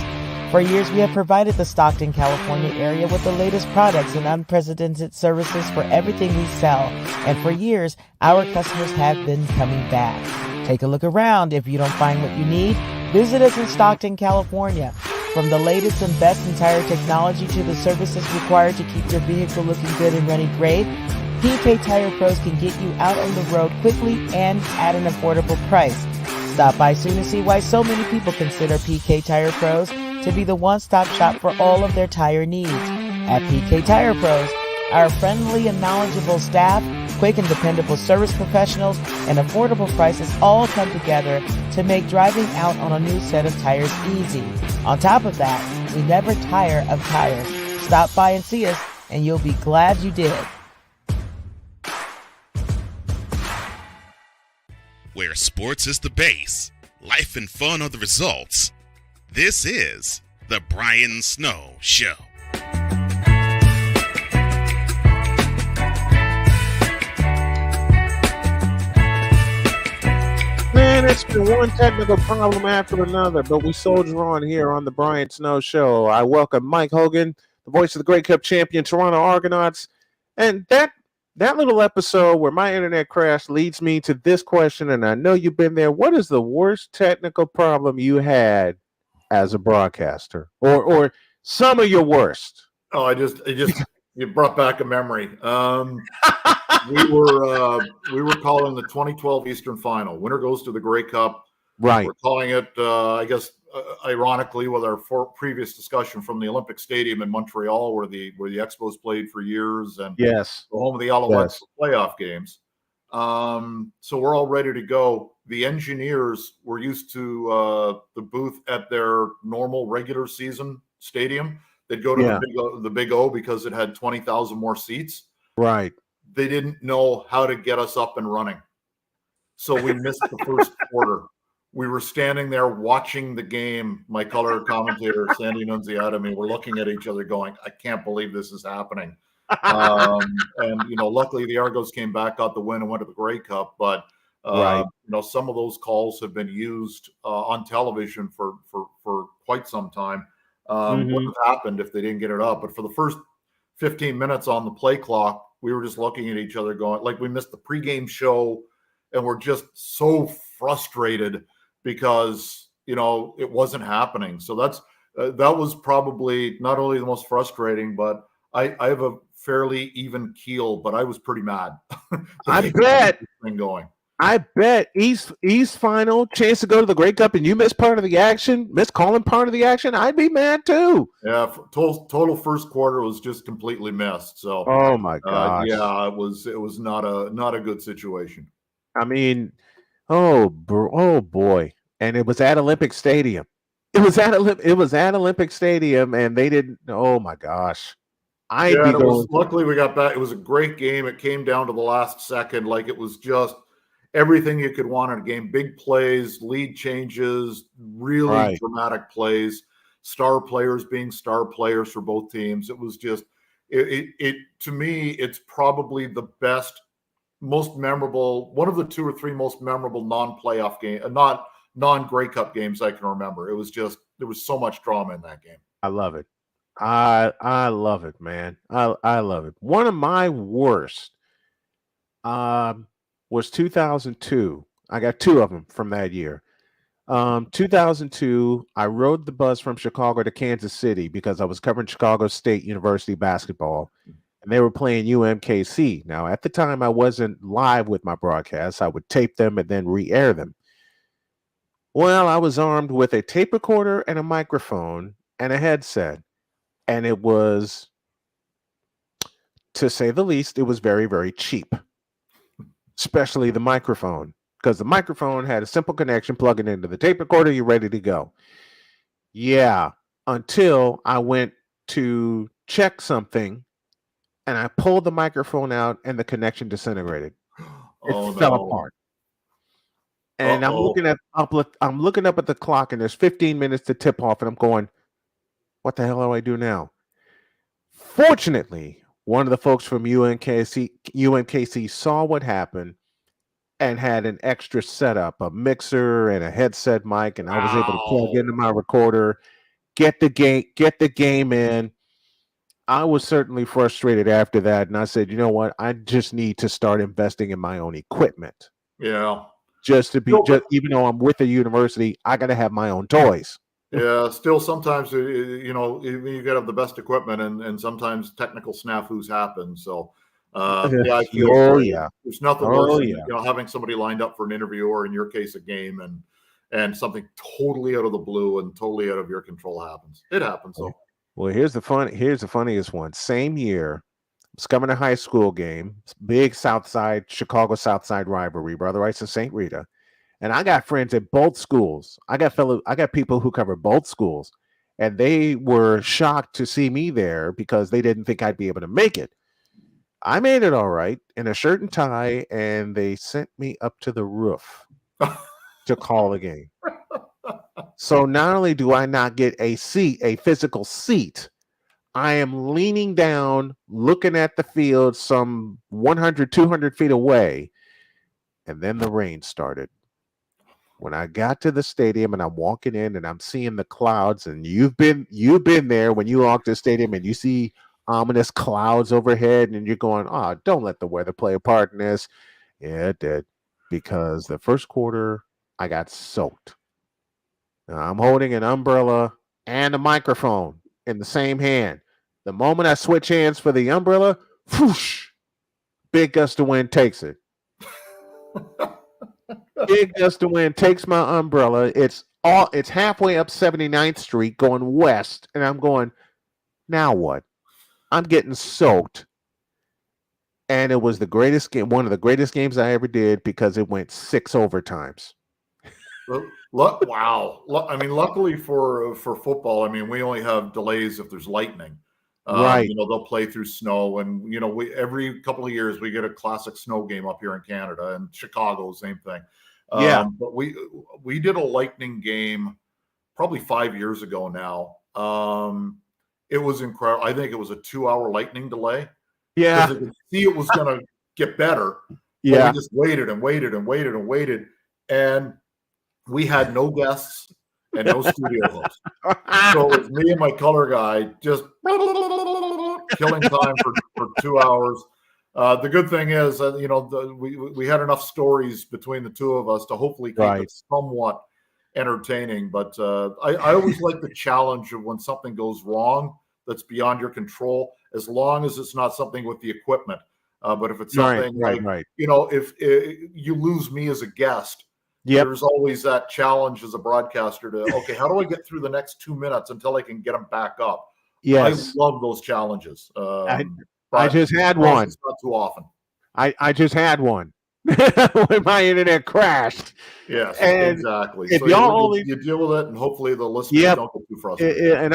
For years, we have provided the Stockton, California area with the latest products and unprecedented services for everything we sell. And for years, our customers have been coming back. Take a look around. If you don't find what you need, visit us in Stockton, California. From the latest and best in tire technology to the services required to keep your vehicle looking good and running great, PK Tire Pros can get you out on the road quickly and at an affordable price. Stop by soon to see why so many people consider PK Tire Pros to be the one-stop shop for all of their tire needs. At PK Tire Pros, our friendly and knowledgeable staff, quick and dependable service professionals, and affordable prices all come together to make driving out on a new set of tires easy. On top of that, we never tire of tires. Stop by and see us, and you'll be glad you did. Where sports is the base, life and fun are the results. This is the Brian Snow Show. Man, it's been one technical problem after another, but we soldier on here on the Brian Snow Show. I welcome Mike Hogan, the voice of the Grey Cup champion Toronto Argonauts, and that little episode where my internet crashed leads me to this question, and I know you've been there. What is the worst technical problem you had as a broadcaster, or some of your worst? Oh, I just you brought back a memory. We were calling the 2012 Eastern Final. Winner goes to the Grey Cup. Right. We're calling it, I guess, ironically, with our previous discussion from the Olympic Stadium in Montreal, where the Expos played for years, and Yes, the home of the Alouettes playoff games. So we're all ready to go. The engineers were used to the booth at their normal regular season stadium. They'd go to the Big O because it had 20,000 more seats. Right. They didn't know how to get us up and running. So we missed the first quarter. We were standing there watching the game. My color commentator, Sandy Nunziata, and me, we're looking at each other going, I can't believe this is happening. And, luckily the Argos came back, got the win, and went to the Grey Cup. But, some of those calls have been used on television for quite some time. What would have happened if they didn't get it up? But for the first 15 minutes on the play clock, we were just looking at each other going, like, we missed the pregame show, and we're just so frustrated because, it wasn't happening. So that's that was probably not only the most frustrating, but I have a fairly even keel, but I was pretty mad. I bet. Thing going. I bet East final chance to go to the Grey Cup, and you missed part of the action, missed calling part of the action. I'd be mad too. Yeah, total first quarter was just completely missed. So, oh my gosh, yeah, it was not a good situation. I mean, oh boy, and it was at Olympic Stadium. It was at Olympic Stadium, and they didn't. Oh my gosh, luckily we got back. It was a great game. It came down to the last second. Like, it was just everything you could want in a game. Big plays, lead changes, really dramatic plays, star players being star players for both teams. It was just it to me, it's probably the best, most memorable, one of the 2 or 3 most memorable non-playoff game, non-Grey Cup games I can remember. It was just, there was so much drama in that game. I love it. I love it, man. I love it. One of my worst was 2002. I got 2 of them from that year. 2002, I rode the bus from Chicago to Kansas City because I was covering Chicago State University basketball, and they were playing UMKC. Now, at the time, I wasn't live with my broadcasts. I would tape them and then re-air them. Well, I was armed with a tape recorder and a microphone and a headset, and it was, to say the least, it was very, very cheap, especially the microphone, because the microphone had a simple connection, plug it into the tape recorder, you're ready to go. Yeah, until I went to check something, and I pulled the microphone out, and the connection disintegrated. It fell apart. And I'm looking up at the clock, and there's 15 minutes to tip off, and I'm going, what the hell do I do now? Fortunately, one of the folks from UMKC saw what happened and had an extra setup, a mixer and a headset mic, and I was able to plug into my recorder, get the game in. I was certainly frustrated after that, and I said, you know what? I just need to start investing in my own equipment. Yeah. Even though I'm with a university, I got to have my own toys. Yeah, still sometimes, you got to have the best equipment, and sometimes technical snafus happen. So, yeah, I feel there's nothing worse than having somebody lined up for an interview, or in your case, a game, and something totally out of the blue and totally out of your control happens. It happens. So. Well, here's the funniest one. Same year, I was coming to a high school game, big Chicago South Side rivalry, Brother Rice and St. Rita. And I got friends at both schools. I got people who cover both schools, and they were shocked to see me there because they didn't think I'd be able to make it. I made it all right in a shirt and tie, and they sent me up to the roof to call the game. So not only do I not get a physical seat, I am leaning down, looking at the field some 100, 200 feet away, and then the rain started. When I got to the stadium and I'm walking in and I'm seeing the clouds, and you've been there when you walk to the stadium and you see ominous clouds overhead, and you're going, oh, don't let the weather play a part in this. Yeah, it did, because the first quarter I got soaked. Now, I'm holding an umbrella and a microphone in the same hand. The moment I switch hands for the umbrella, whoosh, big gust of wind takes it. Big gust of wind takes my umbrella. It's halfway up 79th Street going west, and I'm going, now what? I'm getting soaked. And it was the greatest game, one of the greatest games I ever did, because it went 6 overtimes. Wow. I mean, luckily for football, I mean, we only have delays if there's lightning. Right. They'll play through snow, and we every couple of years we get a classic snow game up here in Canada, and Chicago, same thing. But we did a lightning game probably 5 years ago now. It was incredible. I think it was a 2-hour lightning delay. Yeah. Because I could see it was going to get better. Yeah. But we just waited and waited and waited and waited. And we had no guests and no studio hosts. So it was me and my color guy just killing time for 2 hours. The good thing is, we had enough stories between the two of us to hopefully keep it somewhat entertaining. But I always like the challenge of when something goes wrong that's beyond your control, as long as it's not something with the equipment. But if it's something right. if you lose me as a guest, there's always that challenge as a broadcaster to, okay, how do I get through the next 2 minutes until I can get them back up? Yes. I love those challenges. I just had one. It's not too often. I just had one when my internet crashed. Yes, and exactly. If so y'all you deal with it, and hopefully the listeners don't get too frustrated. And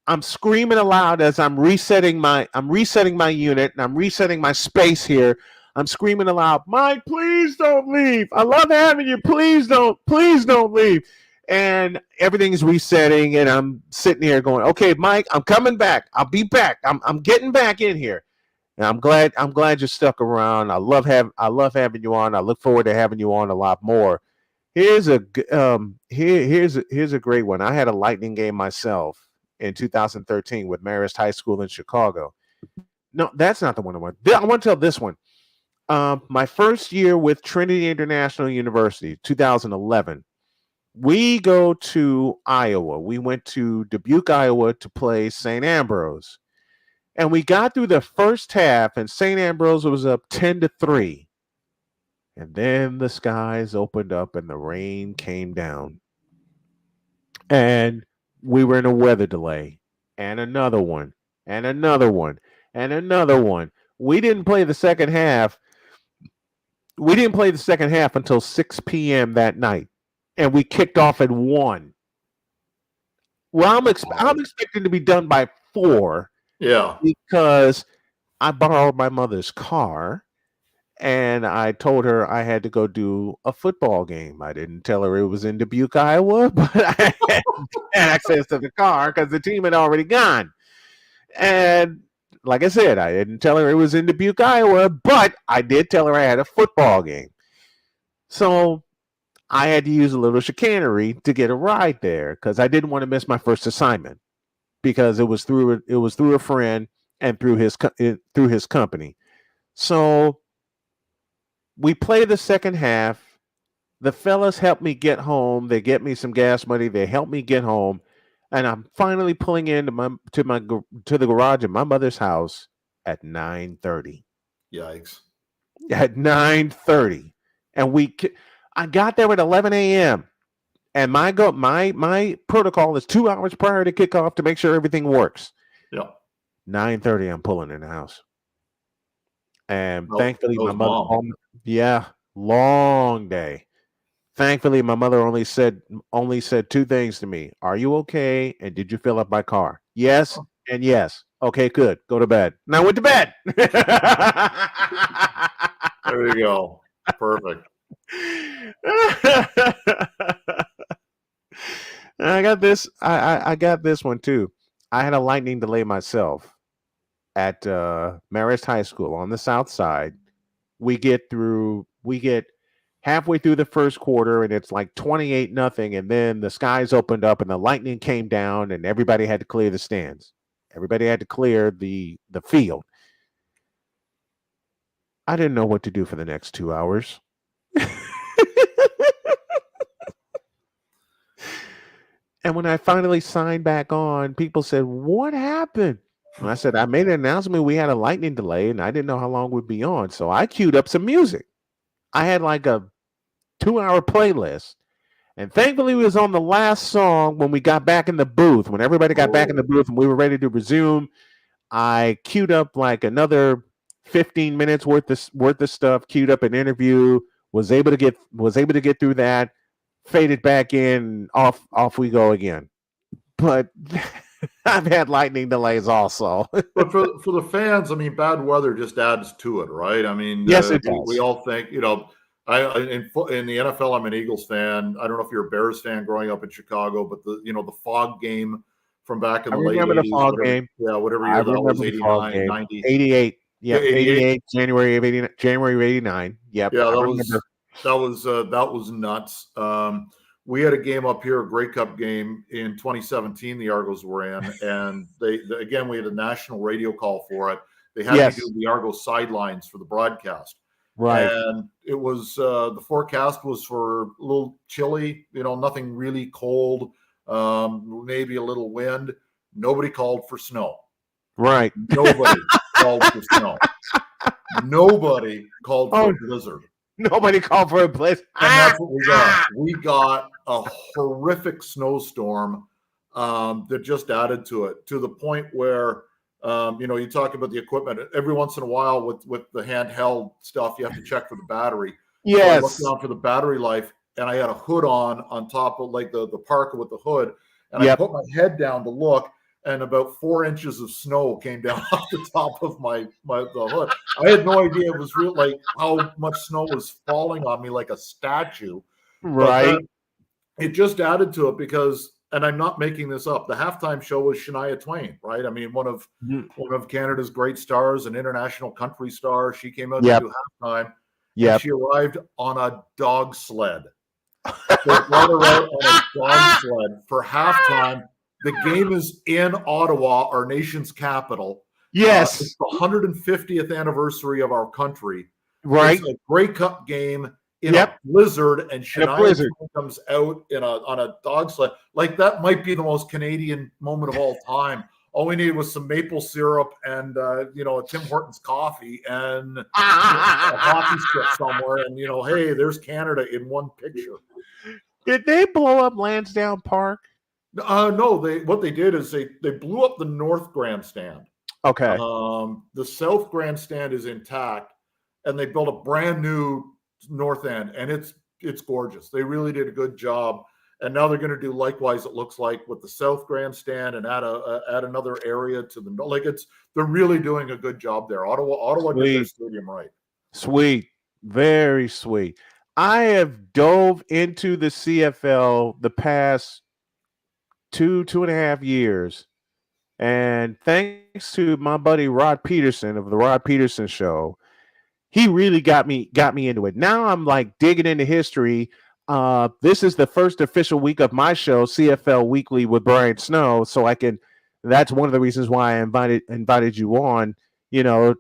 I'm screaming aloud as I'm resetting my unit, and I'm resetting my space here. I'm screaming aloud, Mike, please don't leave. I love having you. Please don't leave. And everything's resetting, and I'm sitting here going, okay, Mike, I'm coming back. I'll be back. I'm getting back in here. And I'm glad you stuck around. I love having you on. I look forward to having you on a lot more. Here's a great one. I had a Lightning game myself in 2013 with Marist High School in Chicago. No, that's not the one I want. I want to tell this one. My first year with Trinity International University, 2011, we go to Iowa. We went to Dubuque, Iowa to play St. Ambrose. And we got through the first half, and St. Ambrose was up 10-3. And then the skies opened up and the rain came down. And we were in a weather delay. And another one. And another one. And another one. We didn't play the second half. We didn't play the second half until 6 p.m. that night. And we kicked off at 1. Well, I'm expecting to be done by 4. Yeah. Because I borrowed my mother's car. And I told her I had to go do a football game. I didn't tell her it was in Dubuque, Iowa, but I had access to the car because the team had already gone. And like I said, I didn't tell her it was in Dubuque, Iowa, but I did tell her I had a football game. So I had to use a little chicanery to get a ride there because I didn't want to miss my first assignment because it was through a friend and through his company. So we play the second half. The fellas help me get home. They get me some gas money. They help me get home. And I'm finally pulling into the garage in my mother's house at 9:30. Yikes. At 9:30. And I got there at 11 a.m. And my protocol is 2 hours prior to kickoff to make sure everything works. Yeah. 9:30, I'm pulling in the house. And thankfully, my mother, long day. Thankfully, my mother only said 2 things to me. Are you okay? And did you fill up my car? Yes and yes. Okay, good. Go to bed. And I went to bed. There you go. Perfect. And I got this. I got this one too. I had a lightning delay myself at Marist High School on the south side. We get halfway through the first quarter and it's like 28-0, and then the skies opened up and the lightning came down and everybody had to clear the stands. Everybody had to clear the field. I didn't know what to do for the next 2 hours. And when I finally signed back on, people said, "What happened?" And I said, "I made an announcement. We had a lightning delay and I didn't know how long we'd be on." So I queued up some music. I had like a 2-hour playlist. And thankfully, it was on the last song when we got back in the booth. When everybody got back in the booth and we were ready to resume, I queued up like another 15 minutes worth of stuff, queued up an interview, was able to get through that, faded back in, off we go again. But I've had lightning delays also. But for the fans, I mean, bad weather just adds to it, right? I mean, yes, it does. We all think, in the NFL, I'm an Eagles fan. I don't know if you're a Bears fan growing up in Chicago, but the fog game from back in the late 80s. I remember the fog game. Yeah, whatever year that was, 89, 90. 88. Yeah, 88, January of 89. Yep. Yeah, that was nuts. We had a game up here, a Grey Cup game in 2017. The Argos were in, and we had a national radio call for it. They had to do the Argos sidelines for the broadcast, Right. And it was the forecast was for a little chilly, nothing really cold, maybe a little wind. Nobody called for snow. Right. Nobody called for snow. Nobody called for a blizzard. Nobody called for a blizzard. And that's what we got. We got a horrific snowstorm that just added to it, to the point where, you talk about the equipment. Every once in a while with the handheld stuff, you have to check for the battery. Yes. So I looked down for the battery life, and I had a hood on top of like the parka with the hood. And I put my head down to look, and about 4 inches of snow came down off the top of the hood. I had no idea it was real, like how much snow was falling on me like a statue. Right. But it just added to it because, and I'm not making this up, the halftime show was Shania Twain, right? I mean, one of Canada's great stars, an international country star. She came out to do halftime. Yeah. She arrived on a dog sled. They brought her out on a dog sled for halftime. The game is in Ottawa, our nation's capital. Yes. It's the 150th anniversary of our country. Right. It's a Grey Cup game in a blizzard, and Shania Twain comes out on a dog sled. Like, that might be the most Canadian moment of all time. All we needed was some maple syrup and a Tim Hortons coffee and a hockey stick somewhere, and hey, there's Canada in one picture. Did they blow up Lansdowne Park? No. What they did is they blew up the North Grandstand. Okay. The South Grandstand is intact, and they built a brand new North End, and it's gorgeous. They really did a good job. And now they're going to do likewise, it looks like, with the South Grandstand and add another area to the they're really doing a good job there. Ottawa did their stadium right. Sweet, very sweet. I have dove into the CFL the past 2.5 years, and thanks to my buddy Rod Peterson of the Rod Peterson Show, he really got me into it. Now I'm like digging into history. This is the first official week of my show, CFL Weekly with Brian Snow. So that's one of the reasons why I invited you on,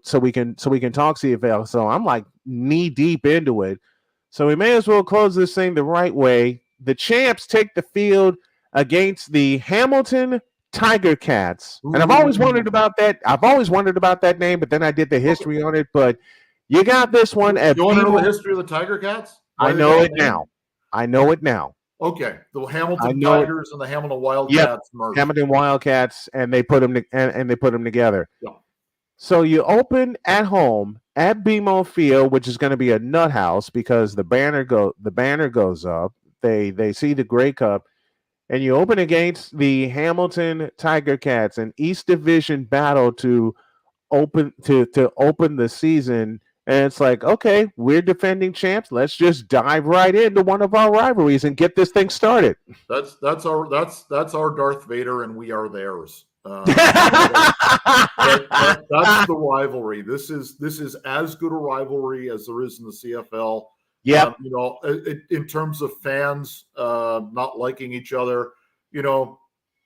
so we can talk CFL. So I'm like knee deep into it. So we may as well close this thing the right way. The champs take the field against the Hamilton Tiger Cats. And I've always wondered about that name, but then I did the history on it. But you got this one at You want to know the history of the Tiger Cats? I know it now. I know it now. Okay, the Hamilton Tigers and the Hamilton Wildcats merged. Hamilton Wildcats, and they put them together. Yeah. So you open at home at BMO Field, which is going to be a nut house because the banner goes up. They see the Grey Cup, and you open against the Hamilton Tiger Cats, an East Division battle to open the season. And it's like, okay, we're defending champs. Let's just dive right into one of our rivalries and get this thing started. That's our Darth Vader, and we are theirs. That's the rivalry. This is as good a rivalry as there is in the CFL. Yeah, in terms of fans not liking each other,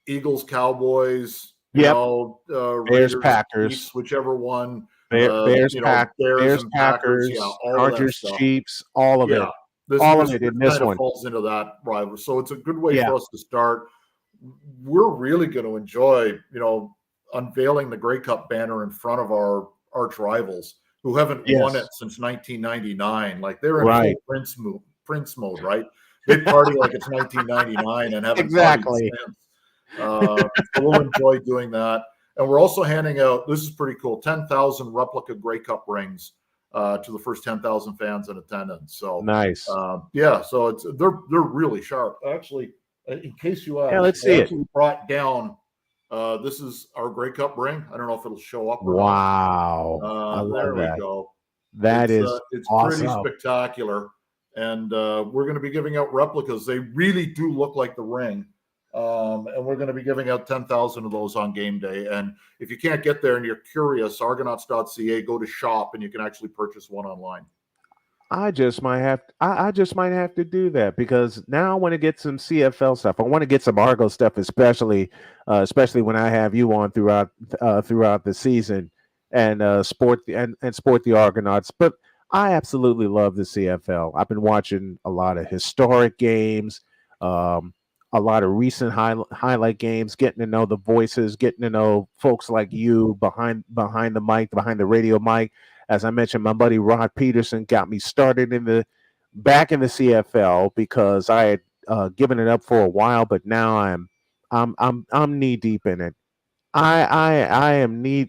Eagles, Cowboys, Bears, Packers, Chiefs, whichever one. Bears, Packers, Chargers, Chiefs, all of it. All of it in this one falls into that rivalry. So it's a good way for us to start. We're really going to enjoy, unveiling the Grey Cup banner in front of our arch rivals who haven't won it since 1999. Like, they're in full Prince mode, right? They party like it's 1999 and haven't partied since. So we'll enjoy doing that. And we're also handing out, this is pretty cool, 10,000 replica Grey Cup rings to the first 10,000 fans in attendance. So nice. So they're really sharp. Actually, in case you ask, let's see it. Brought down. This is our Grey Cup ring. I don't know if it'll show up. Wow! I love there that. We go. It's awesome. Pretty spectacular, and we're going to be giving out replicas. They really do look like the ring. And we're going to be giving out 10,000 of those on game day. And if you can't get there and you're curious, argonauts.ca, go to shop and you can actually purchase one online. I just might have to do that because now I want to get some CFL stuff. I want to get some Argo stuff, especially when I have you on throughout the season and sport the Argonauts. But I absolutely love the CFL. I've been watching a lot of historic games, um, a lot of recent highlight games, getting to know the voices, getting to know folks like you behind the mic, behind the radio mic. As I mentioned, my buddy Rod Peterson got me started back in the CFL because I had given it up for a while, but now I'm knee deep in it. I am knee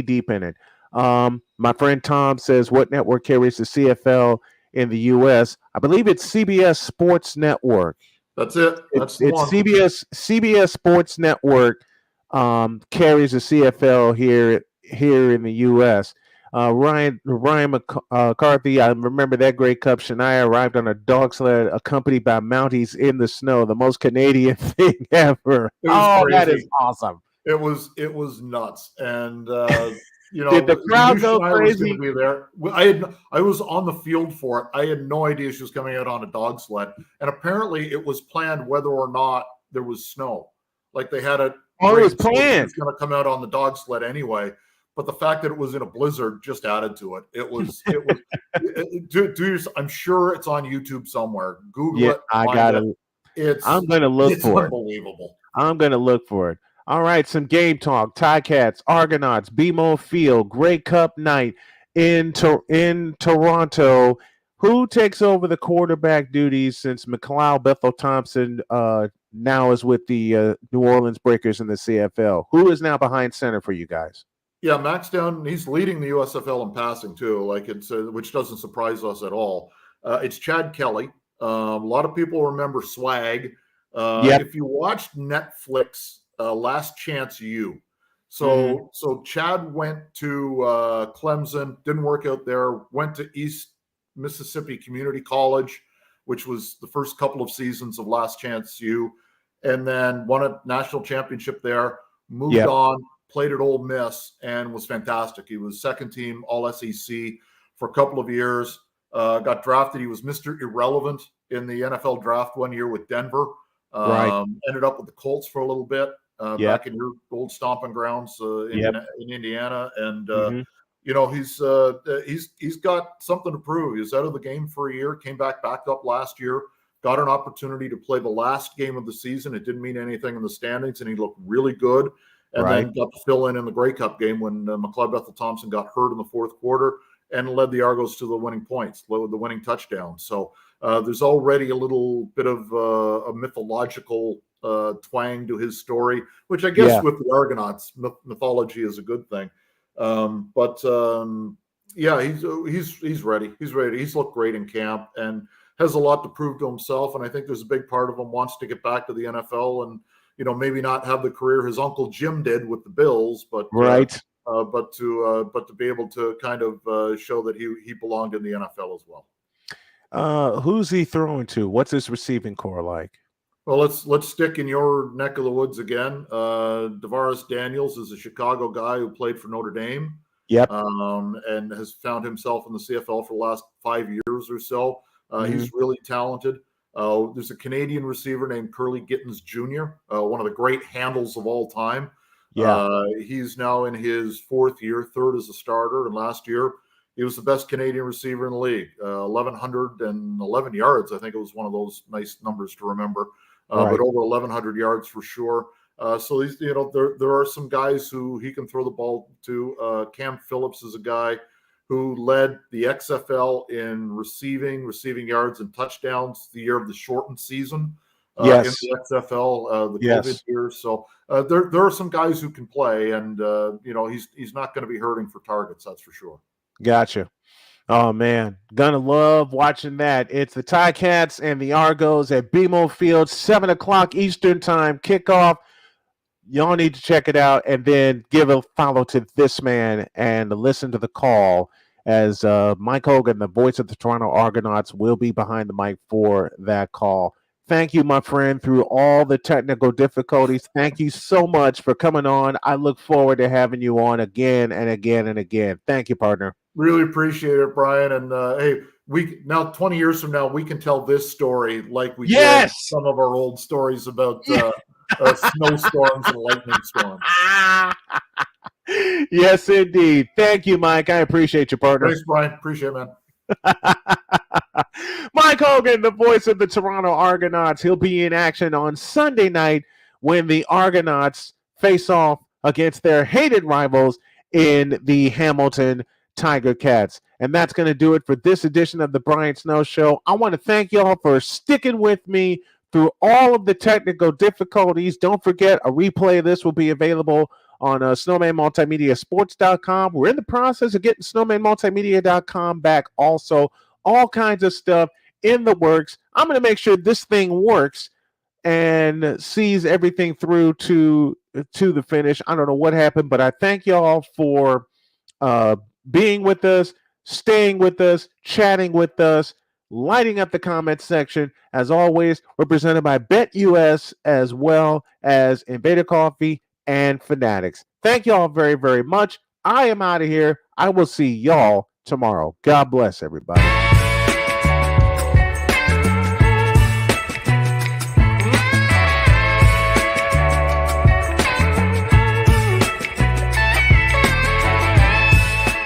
deep in it. My friend Tom says, "What network carries the CFL in the U.S.?" I believe it's CBS Sports Network. That's it. That's the It's one. CBS Sports Network carries the CFL here in the U.S. Ryan McCarthy, I remember that Grey Cup. Shania arrived on a dog sled accompanied by Mounties in the snow. The most Canadian thing ever. It was Oh, crazy. that is awesome. It was nuts, and Did the we crowd knew go Shania was going to crazy? be there. I was on the field for it. I had no idea she was coming out on a dog sled, and apparently it was planned whether or not there was snow. Like they had a Oh, it was grade so she planned. was going to come out on the dog sled anyway. But the fact that it was in a blizzard just added to it. I'm sure it's on YouTube somewhere. Google Yeah, it. I Find gotta. it. I'm gonna look It's for it. unbelievable. I'm gonna look for it. All right, some game talk. Ticats, Argonauts, BMO Field, Grey Cup night in Toronto. Who takes over the quarterback duties since McLeod Bethel Thompson now is with the New Orleans Breakers in the CFL? Who is now behind center for you guys? Yeah, Max Down, he's leading the USFL in passing too, like it's which doesn't surprise us at all. It's Chad Kelly. A lot of people remember Swag. Yep. If you watched Netflix, Last Chance U, so Chad went to Clemson, didn't work out there, went to East Mississippi Community College, which was the first couple of seasons of Last Chance U, and then won a national championship there, moved Yep. on, played at Ole Miss, and was fantastic. He was second team All SEC for a couple of years. Got drafted. He was Mr. Irrelevant in the NFL draft one year with Denver. Right. Ended up with the Colts for a little bit Yep. back in your old stomping grounds Yep. in Indiana. And Mhm. he's got something to prove. He was out of the game for a year, came back up last year, got an opportunity to play the last game of the season. It didn't mean anything in the standings, and he looked really good. And Right. then got to fill in the Grey Cup game when McLeod Bethel Thompson got hurt in the fourth quarter and led the Argos to the winning points, the winning touchdown. So there's already a little bit of a mythological twang to his story, which I guess Yeah. with the Argonauts, mythology is a good thing. Yeah, he's ready. He's ready. He's looked great in camp and has a lot to prove to himself. And I think there's a big part of him wants to get back to the NFL and maybe not have the career his uncle Jim did with the Bills, but Right. but to be able to kind of show that he belonged in the NFL as well. Who's he throwing to? What's his receiving core like? Well, let's stick in your neck of the woods again. Davaris Daniels is a Chicago guy who played for Notre Dame. Yep. And has found himself in the CFL for the last 5 years or so. He's really talented. There's a Canadian receiver named Curly Gittins Jr., one of the great handles of all time. Yeah. He's now in his fourth year, third as a starter. And last year, he was the best Canadian receiver in the league. 1,111 yards. I think it was one of those nice numbers to remember. Right. But over 1,100 yards for sure. So he's, there are some guys who he can throw the ball to. Cam Phillips is a guy who led the XFL in receiving yards and touchdowns the year of the shortened season Yes. in the XFL, the Yes. COVID year. So there are some guys who can play, and he's not going to be hurting for targets, that's for sure. Gotcha. Oh man, gonna love watching that. It's the Ticats and the Argos at BMO Field, 7:00 Eastern time kickoff. Y'all need to check it out and then give a follow to this man and listen to the call as Mike Hogan, the voice of the Toronto Argonauts, will be behind the mic for that call. Thank you, my friend, through all the technical difficulties. Thank you so much for coming on. I look forward to having you on again and again and again. Thank you, partner. Really appreciate it, Brian. And hey, we now 20 years from now, we can tell this story like we did some of our old stories about snowstorms and lightning storms. Yes, indeed. Thank you, Mike. I appreciate you, partner. Thanks, Brian. Appreciate it, man. Mike Hogan, the voice of the Toronto Argonauts, he'll be in action on Sunday night when the Argonauts face off against their hated rivals in the Hamilton Tiger Cats. And that's going to do it for this edition of the Brian Snow Show. I want to thank y'all for sticking with me through all of the technical difficulties. Don't forget, a replay of this will be available on snowmanmultimediasports.com. We're in the process of getting snowmanmultimedia.com back also. All kinds of stuff in the works. I'm going to make sure this thing works and sees everything through to the finish. I don't know what happened, but I thank y'all for being with us, staying with us, chatting with us, lighting up the comment section. As always, we're presented by BetUS as well as Invader Coffee and Fanatics. Thank y'all very, very much. I am out of here. I will see y'all tomorrow. God bless everybody.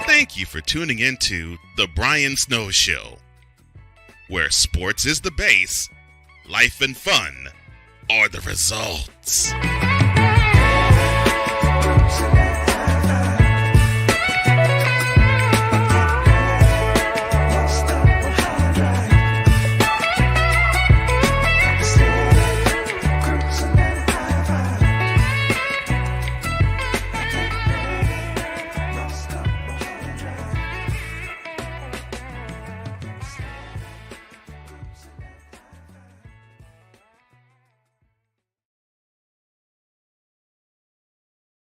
Thank you for tuning into The Brian Snow Show, where sports is the base, life and fun are the results.